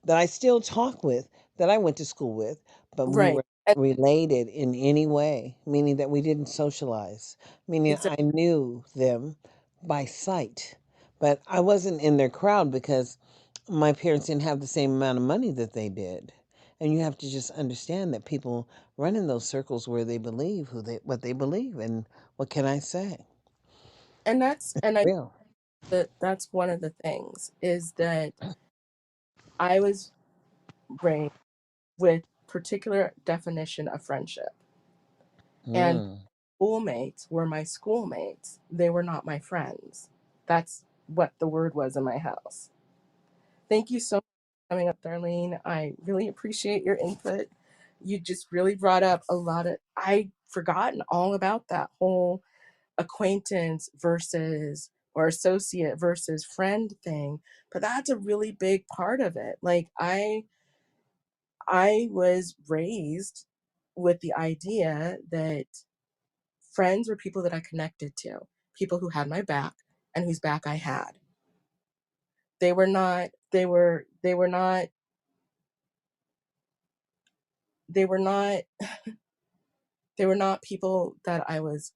that I still talk with that I went to school with, but we right. were related in any way, meaning that we didn't socialize, meaning Exactly. I knew them, by sight. But I wasn't in their crowd because my parents didn't have the same amount of money that they did. And you have to just understand that people run in those circles where they believe what they believe. And what can I say? And I Real. that that's one of the things is that I was raised with particular definition of friendship. And Mm. schoolmates were my schoolmates. They were not my friends. That's what the word was in my house. Thank you so much for coming up, Darlene. I really appreciate your input. You just really brought up a lot of, I'd forgotten all about that whole acquaintance versus or associate versus friend thing, but that's a really big part of it. Like I was raised with the idea that friends were people that I connected to, people who had my back and whose back I had. They were not, they were not, they were not, they were not people that I was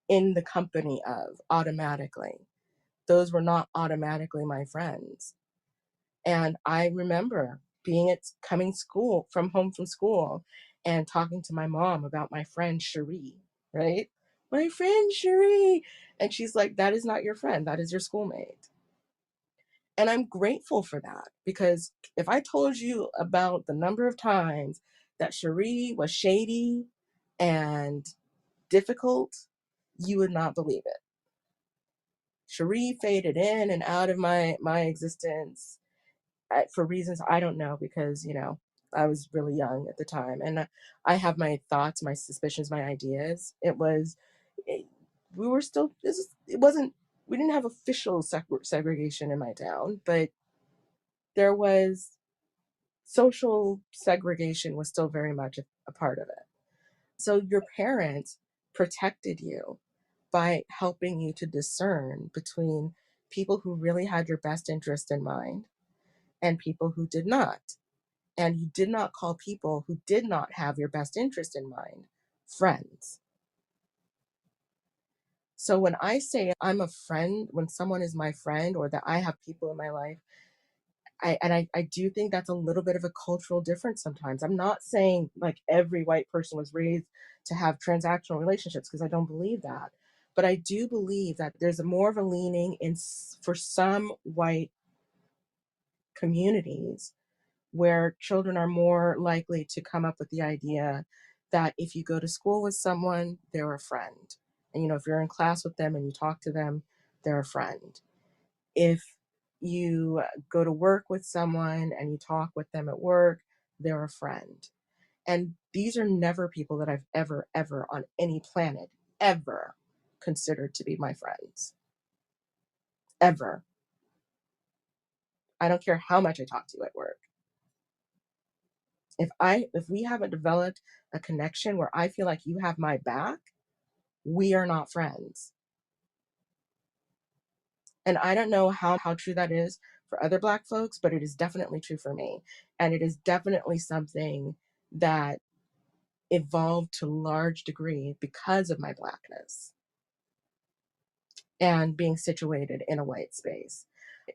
in the company of automatically. Those were not automatically my friends. And I remember being at coming school from home from school and talking to my mom about my friend Cherie, right? My friend Cherie. And she's like, that is not your friend. That is your schoolmate. And I'm grateful for that because if I told you about the number of times that Cherie was shady and difficult, you would not believe it. Cherie faded in and out of my existence for reasons I don't know because, I was really young at the time. And I have my thoughts, my suspicions, my ideas. It, we were still, it wasn't, we didn't have official segregation in my town, but there was social segregation was still very much a part of it. So your parents protected you by helping you to discern between people who really had your best interest in mind and people who did not. And you did not call people who did not have your best interest in mind friends. So when I say I'm a friend, when someone is my friend or that I have people in my life, I do think that's a little bit of a cultural difference sometimes. I'm not saying like every white person was raised to have transactional relationships because I don't believe that. But I do believe that there's a more of a leaning in for some white communities where children are more likely to come up with the idea that if you go to school with someone, they're a friend. And if you're in class with them and you talk to them, they're a friend. If you go to work with someone and you talk with them at work, they're a friend. And these are never people that I've ever on any planet ever considered to be my friends. Ever. I don't care how much I talk to you at work. If we haven't developed a connection where I feel like you have my back, we are not friends. And I don't know how true that is for other Black folks, but it is definitely true for me. And it is definitely something that evolved to a large degree because of my Blackness and being situated in a white space.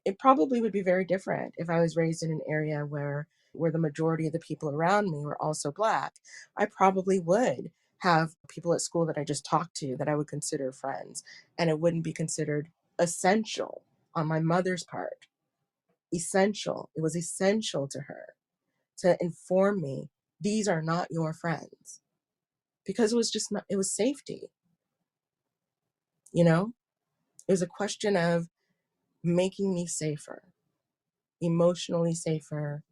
It probably would be very different if I was raised in an area where the majority of the people around me were also Black. I probably would have people at school that I just talked to that I would consider friends, and it wouldn't be considered essential on my mother's part. Essential. It was essential to her to inform me these are not your friends because it was just not, it was safety, you know? It was a question of making me safer, emotionally safer,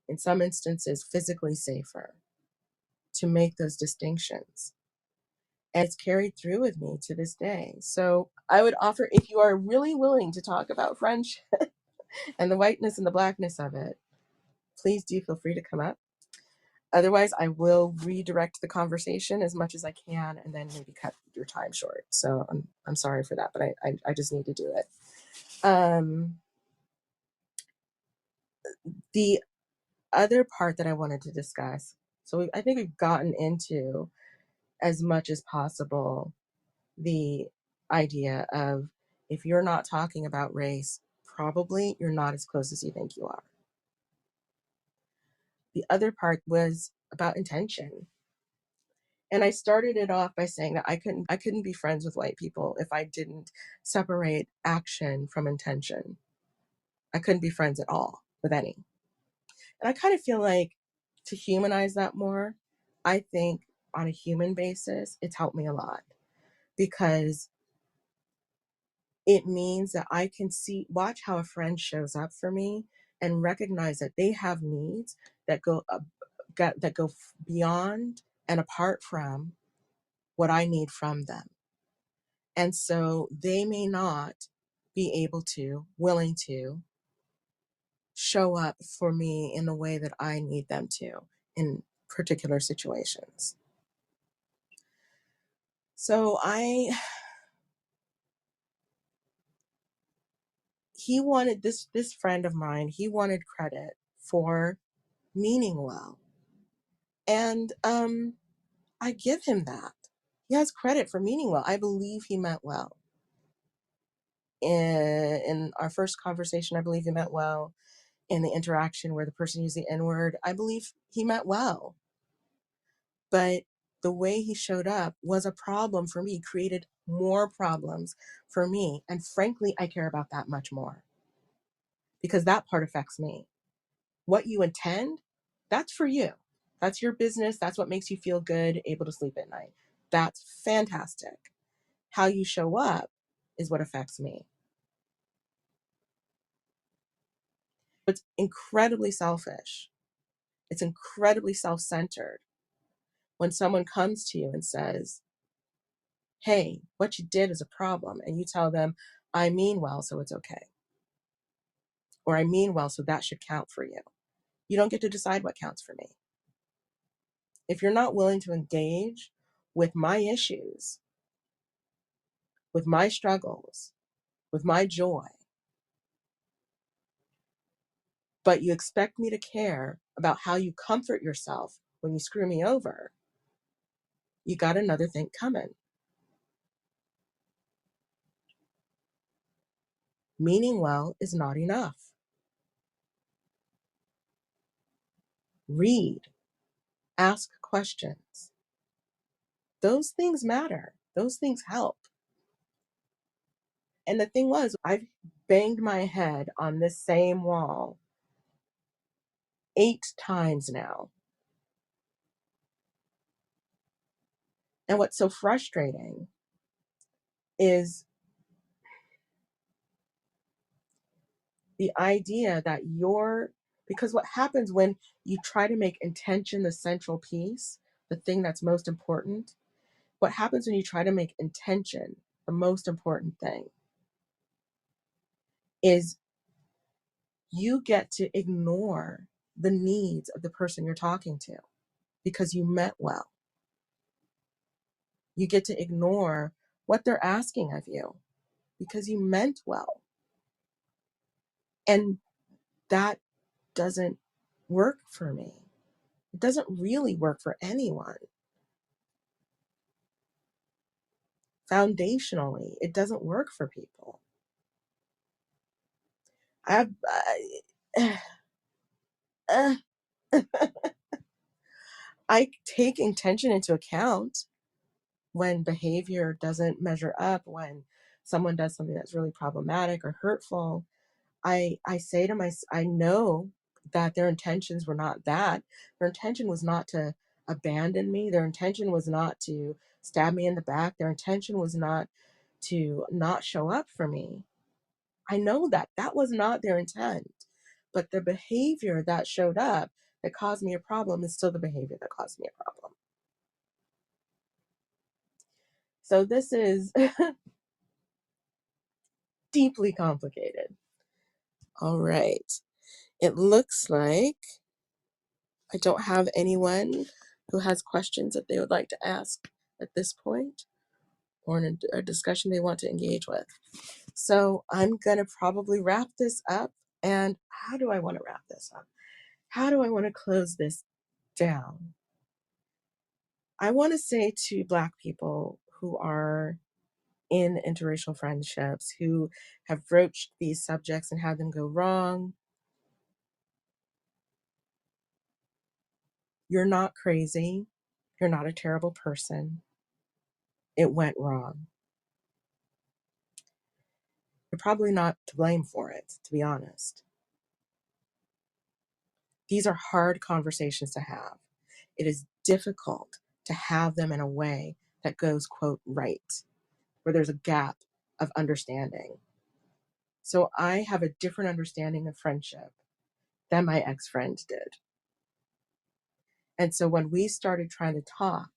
in some instances, physically safer, to make those distinctions. And it's carried through with me to this day. So I would offer, if you are really willing to talk about friendship and the whiteness and the Blackness of it, please do feel free to come up. Otherwise, I will redirect the conversation as much as I can and then maybe cut your time short. So I'm sorry for that, but I just need to do it. The other part that I wanted to discuss, so I think we've gotten into as much as possible the idea of, if you're not talking about race, probably you're not as close as you think you are. The other part was about intention. And I started it off by saying that I couldn't be friends with white people if I didn't separate action from intention. I couldn't be friends at all with any. And I kind of feel like, to humanize that more, I think on a human basis, it's helped me a lot, because it means that I can watch how a friend shows up for me and recognize that they have needs that go beyond and apart from what I need from them. And so they may not be willing to show up for me in the way that I need them to in particular situations. So he wanted this friend of mine, he wanted credit for meaning well. And I give him that. He has credit for meaning well. I believe he meant well. In our first conversation, I believe he meant well. In the interaction where the person used the N word, I believe he meant well. But the way he showed up was a problem for me, created more problems for me. And frankly, I care about that much more, because that part affects me. What you intend, that's for you. That's your business. That's what makes you feel good, able to sleep at night. That's fantastic. How you show up is what affects me. It's incredibly selfish. It's incredibly self-centered when someone comes to you and says, hey, what you did is a problem, and you tell them, I mean well, so it's okay. Or I mean well, so that should count for you. You don't get to decide what counts for me. If you're not willing to engage with my issues, with my struggles, with my joy, but you expect me to care about how you comfort yourself when you screw me over, you got another thing coming. Meaning well is not enough. Read, ask questions. Those things matter. Those things help. And the thing was, I've banged my head on this same wall 8 times now. And what's so frustrating is the idea that because what happens when you try to make intention the central piece, the thing that's most important, what happens when you try to make intention the most important thing is you get to ignore the needs of the person you're talking to because you meant well. You get to ignore what they're asking of you because you meant well. And that doesn't work for me. It doesn't really work for anyone. Foundationally, it doesn't work for people. I, I, uh, I take intention into account when behavior doesn't measure up, when someone does something that's really problematic or hurtful. I say to myself, I know that their intentions were not that. Their intention was not to abandon me. Their intention was not to stab me in the back. Their intention was not to not show up for me. I know that that was not their intent. But the behavior that showed up that caused me a problem is still the behavior that caused me a problem. So this is deeply complicated. All right. It looks like I don't have anyone who has questions that they would like to ask at this point, or in a discussion they want to engage with. So I'm going to probably wrap this up. And how do I want to wrap this up? How do I want to close this down? I want to say to Black people who are in interracial friendships who have broached these subjects and had them go wrong. You're not crazy. You're not a terrible person. It went wrong. You're probably not to blame for it, to be honest. These are hard conversations to have. It is difficult to have them in a way that goes, quote, right, where there's a gap of understanding. So I have a different understanding of friendship than my ex-friend did. And so when we started trying to talk,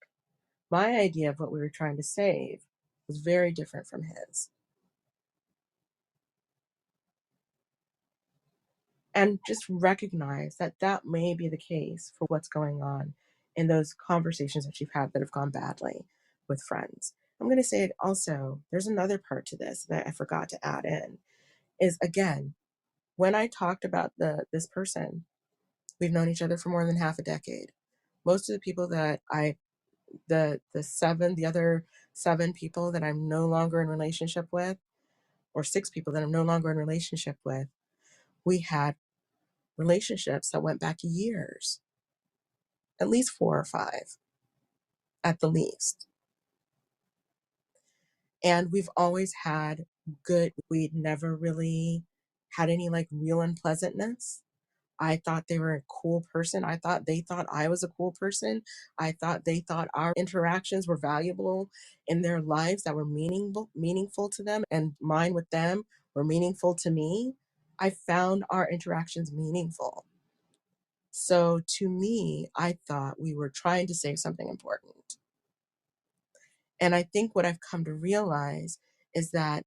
my idea of what we were trying to save was very different from his. And just recognize that that may be the case for what's going on in those conversations that you've had that have gone badly with friends. I'm going to say it also, there's another part to this that I forgot to add in, is again, when I talked about this person, we've known each other for more than half a decade. Most of the people that the other 7 people that I'm no longer in relationship with, or 6 people that I'm no longer in relationship with, we had relationships that went back years, at least 4 or 5 at the least. And we've always had good, we'd never really had any like real unpleasantness. I thought they were a cool person. I thought they thought I was a cool person. I thought they thought our interactions were valuable in their lives, that were meaningful to them, and mine with them were meaningful to me. I found our interactions meaningful. So to me, I thought we were trying to save something important. And I think what I've come to realize is that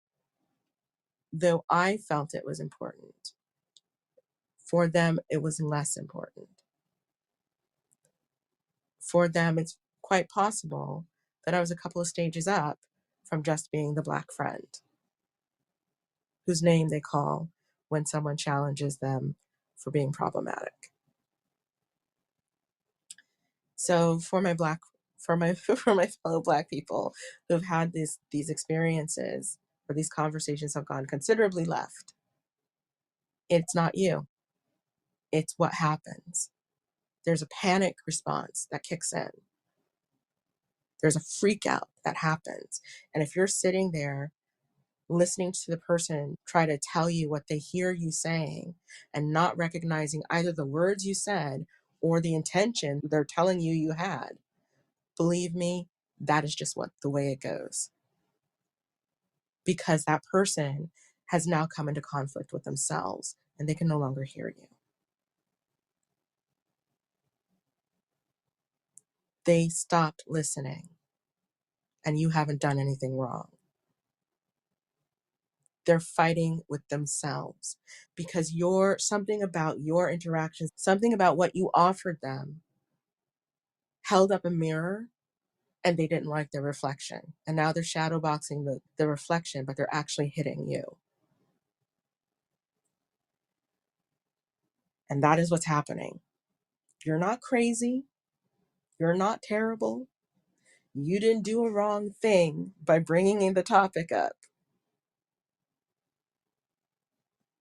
though I felt it was important, for them, it was less important. For them, it's quite possible that I was a couple of stages up from just being the Black friend whose name they call when someone challenges them for being problematic. So for my fellow Black people who have had these experiences where these conversations have gone considerably left, it's not you. It's what happens. There's a panic response that kicks in. There's a freak out that happens. And if you're sitting there listening to the person try to tell you what they hear you saying and not recognizing either the words you said or the intention they're telling you you had, believe me, that is just what the way it goes. Because that person has now come into conflict with themselves and they can no longer hear you. They stopped listening and you haven't done anything wrong. They're fighting with themselves because something about your interactions, something about what you offered them held up a mirror and they didn't like the reflection. And now they're shadowboxing the reflection, but they're actually hitting you. And that is what's happening. You're not crazy. You're not terrible. You didn't do a wrong thing by bringing in the topic up.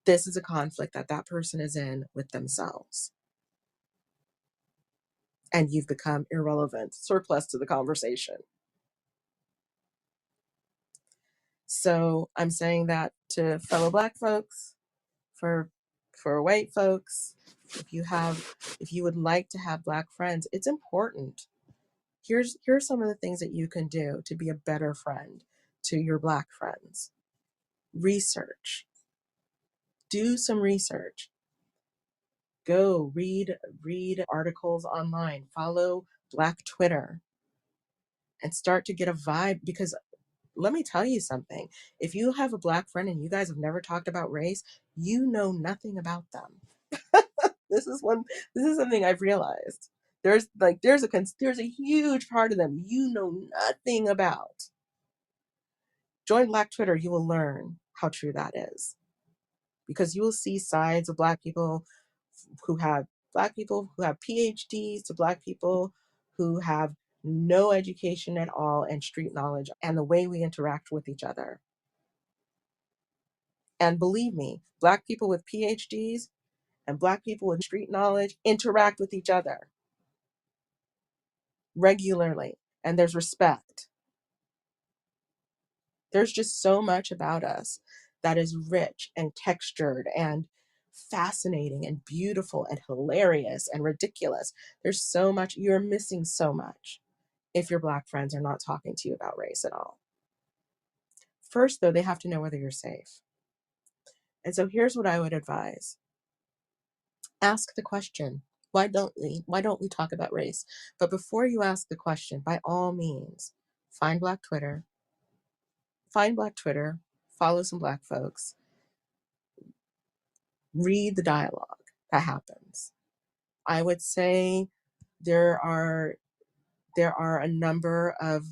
This is a conflict that that person is in with themselves. And you've become irrelevant, surplus to the conversation. So I'm saying that to fellow Black folks, for white folks, if you would like to have Black friends, it's important. Here's some of the things that you can do to be a better friend to your Black friends. Research. Do some research. Go read articles online. Follow Black Twitter and start to get a vibe, because let me tell you something. If you have a Black friend and you guys have never talked about race, you know nothing about them. This is something I've realized. There's a huge part of them you know nothing about. Join Black Twitter, you will learn how true that is. Because you will see sides of who have Black people who have PhDs, to Black people who have no education at all and street knowledge and the way we interact with each other. And believe me, Black people with PhDs and Black people with street knowledge interact with each other regularly, and there's respect. There's just so much about us that is rich and textured and fascinating and beautiful and hilarious and ridiculous. There's so much, you're missing so much if your Black friends are not talking to you about race at all. First, though, they have to know whether you're safe. And so here's what I would advise. Ask the question, why don't we talk about race? But before you ask the question, by all means, find Black Twitter, follow some Black folks, read the dialogue that happens. I would say there are a number of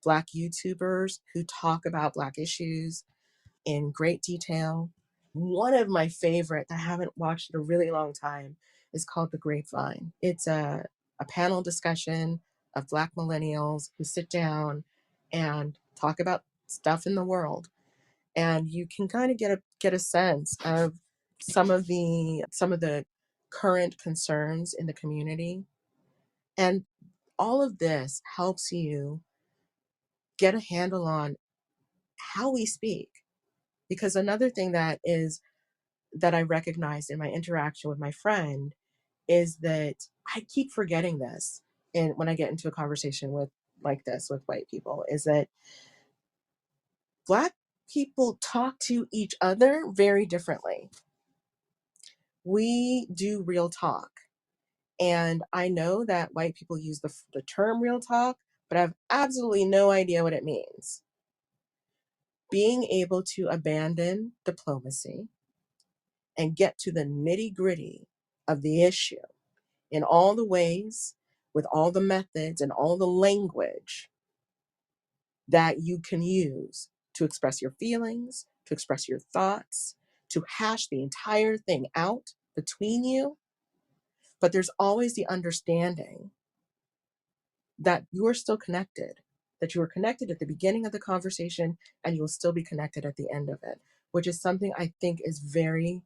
Black YouTubers who talk about Black issues in great detail. One of my favorite that I haven't watched in a really long time is called The Grapevine. It's a panel discussion of Black millennials who sit down and talk about stuff in the world. And you can kind of get a sense of some of the current concerns in the community. And all of this helps you get a handle on how we speak. Because another thing that I recognized in my interaction with my friend is that I keep forgetting this. And when I get into a conversation with like this with white people, is that Black people talk to each other very differently. We do real talk. And I know that white people use the term real talk, but I have absolutely no idea what it means. Being able to abandon diplomacy and get to the nitty gritty of the issue in all the ways, with all the methods and all the language that you can use to express your feelings, to express your thoughts, to hash the entire thing out between you. But there's always the understanding that you are still connected, that you were connected at the beginning of the conversation and you will still be connected at the end of it, which is something I think is very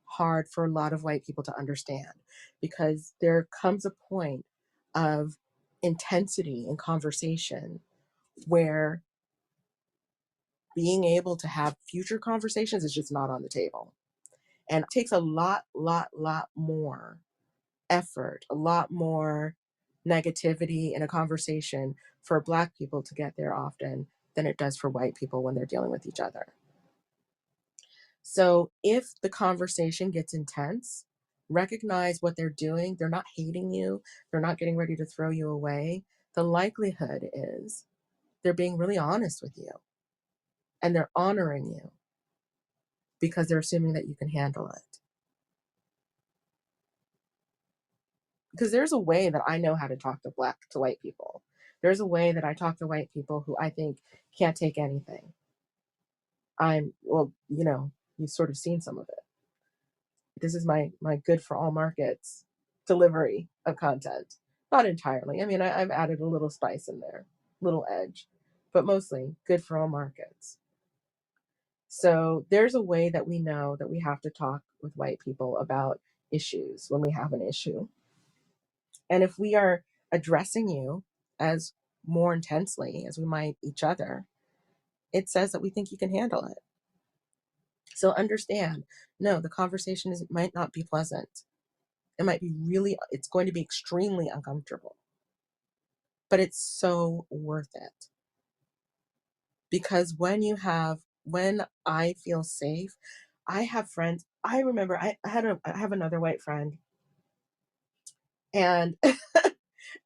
hard for a lot of white people to understand, because there comes a point of intensity in conversation where being able to have future conversations is just not on the table. And it takes a lot more effort, a lot more negativity in a conversation for Black people to get there often than it does for white people when they're dealing with each other. So if the conversation gets intense, recognize what they're doing. They're not hating you. They're not getting ready to throw you away. The likelihood is they're being really honest with you and they're honoring you because they're assuming that you can handle it. Because there's a way that I know how to talk to white people. There's a way that I talk to white people who I think can't take anything. Well, you've sort of seen some of it. This is my good for all markets delivery of content. Not entirely. I mean, I've added a little spice in there, little edge, but mostly good for all markets. So there's a way that we know that we have to talk with white people about issues when we have an issue. And if we are addressing you as more intensely as we might each other, it says that we think you can handle it. So understand, no, the conversation might not be pleasant. It might be it's going to be extremely uncomfortable, but it's so worth it. Because when I feel safe, I have friends. I remember I have another white friend, and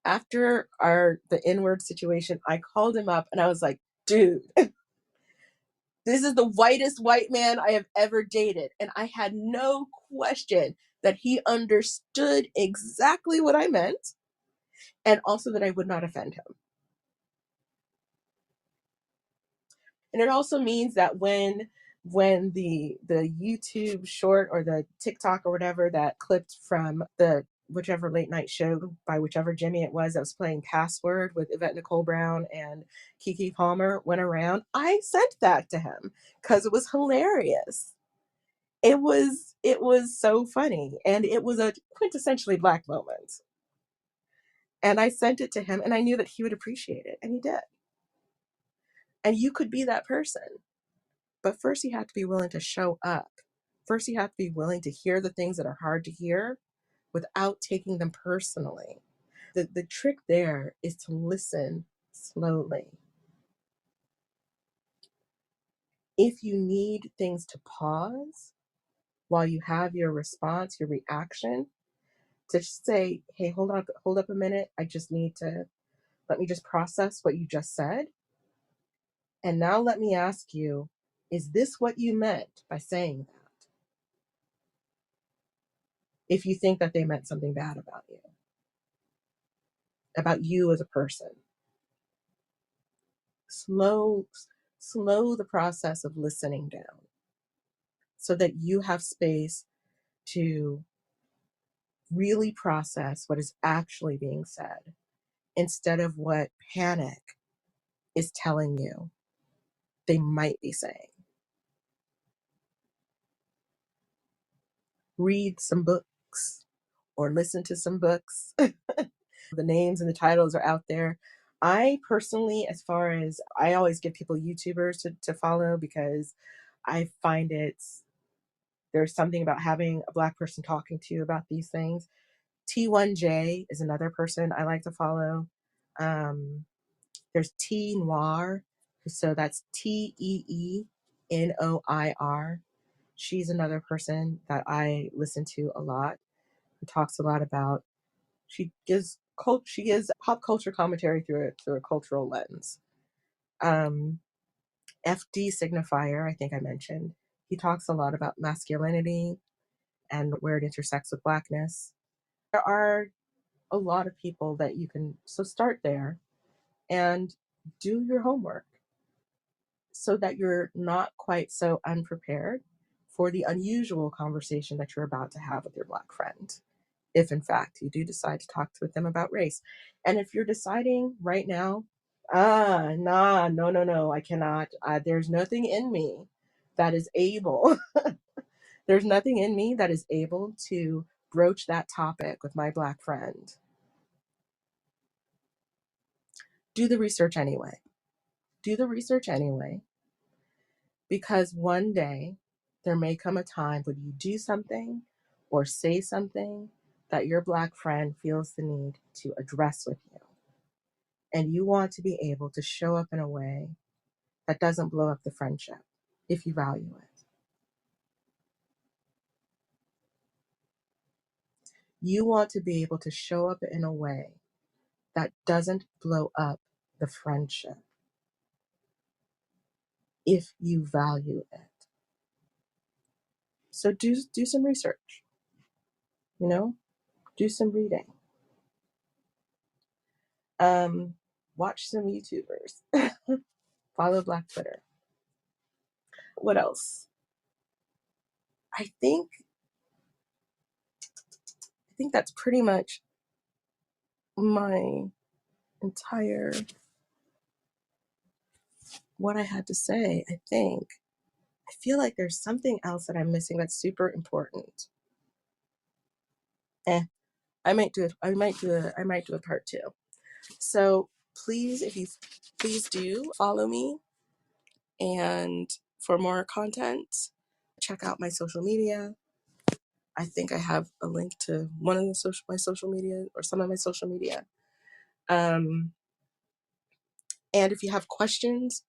after the inward situation, I called him up and I was like, dude, this is the whitest white man I have ever dated. And I had no question that he understood exactly what I meant and also that I would not offend him. And it also means that when the YouTube short or the TikTok or whatever that clipped from the whichever late night show by whichever Jimmy it was that was playing Password with Yvette Nicole Brown and Keke Palmer went around. I sent that to him because it was hilarious. It was so funny, and it was a quintessentially Black moment. And I sent it to him, and I knew that he would appreciate it, and he did. And you could be that person, but first you have to be willing to show up. First you have to be willing to hear the things that are hard to hear without taking them personally. The trick there is to listen slowly. If you need things to pause while you have your response, your reaction, to just say, hey, hold up a minute. I just need to let me just process what you just said. And now let me ask you, is this what you meant by saying that? If you think that they meant something bad about you as a person, slow, slow the process of listening down so that you have space to really process what is actually being said instead of what panic is telling you they might be saying. Read some books or listen to some books. The names and the titles are out there. I personally, as far as I always give people YouTubers to follow because I find there's something about having a Black person talking to you about these things. T1J is another person I like to follow. There's T Noir, so that's Teenoir. She's another person that I listen to a lot. Who talks a lot about. She gives pop culture commentary through a cultural lens. Um, FD Signifier, I think I mentioned. He talks a lot about masculinity and where it intersects with Blackness. There are a lot of people that you can, so start there and do your homework so that you're not quite so unprepared for the unusual conversation that you're about to have with your Black friend, if in fact you do decide to talk with them about race. And if you're deciding right now, nah, no, no, no, I cannot, there's nothing in me that is able, there's nothing in me that is able to broach that topic with my Black friend. Do the research anyway. Do the research anyway, because one day there may come a time when you do something or say something that your Black friend feels the need to address with you. And you want to be able to show up in a way that doesn't blow up the friendship if you value it. You want to be able to show up in a way that doesn't blow up the friendship if you value it. So do some research, you know, do some reading. Watch some YouTubers. Follow Black Twitter. What else? I think that's pretty much my entire what I had to say. I feel like there's something else that I'm missing that's super important. Eh, I might do it. I might do a part two. So please, if you please do follow me, and for more content, check out my social media. I think I have a link to one of my social media or some of my social media. And if you have questions,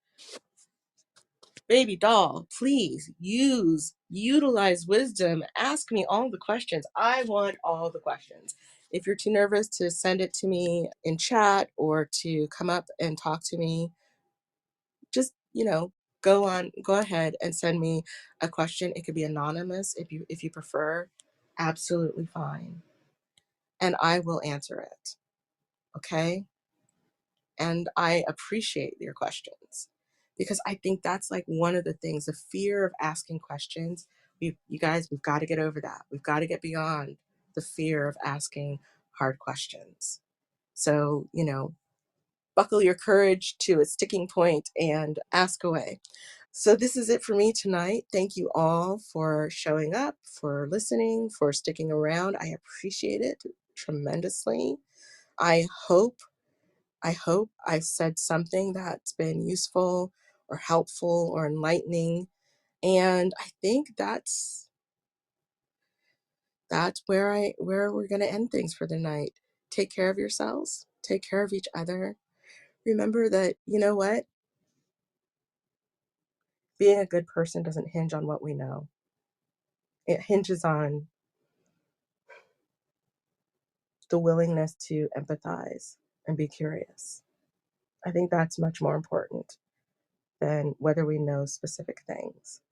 baby doll, please utilize wisdom. Ask me all the questions. I want all the questions. If you're too nervous to send it to me in chat or to come up and talk to me, just, go ahead and send me a question. It could be anonymous if you prefer. Absolutely fine. And I will answer it. Okay? And I appreciate your questions because I think that's like one of the things, the fear of asking questions. You guys, we've got to get over that. We've got to get beyond the fear of asking hard questions. So, buckle your courage to a sticking point and ask away. So this is it for me tonight. Thank you all for showing up, for listening, for sticking around. I appreciate it tremendously. I hope I've said something that's been useful or helpful or enlightening. And I think that's where we're going to end things for the night. Take care of yourselves, take care of each other. Remember that, you know what? Being a good person doesn't hinge on what we know. It hinges on the willingness to empathize and be curious. I think that's much more important than whether we know specific things.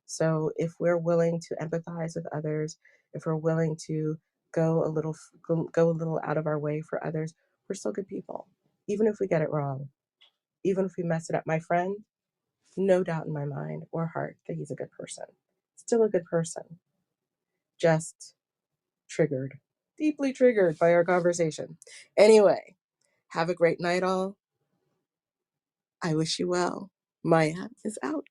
So if we're willing to empathize with others, if we're willing to go a little out of our way for others, we're still good people. Even if we get it wrong, even if we mess it up. My friend, no doubt in my mind or heart that he's a good person. Still a good person. Just triggered, deeply triggered by our conversation. Anyway, have a great night all. I wish you well. Maya is out.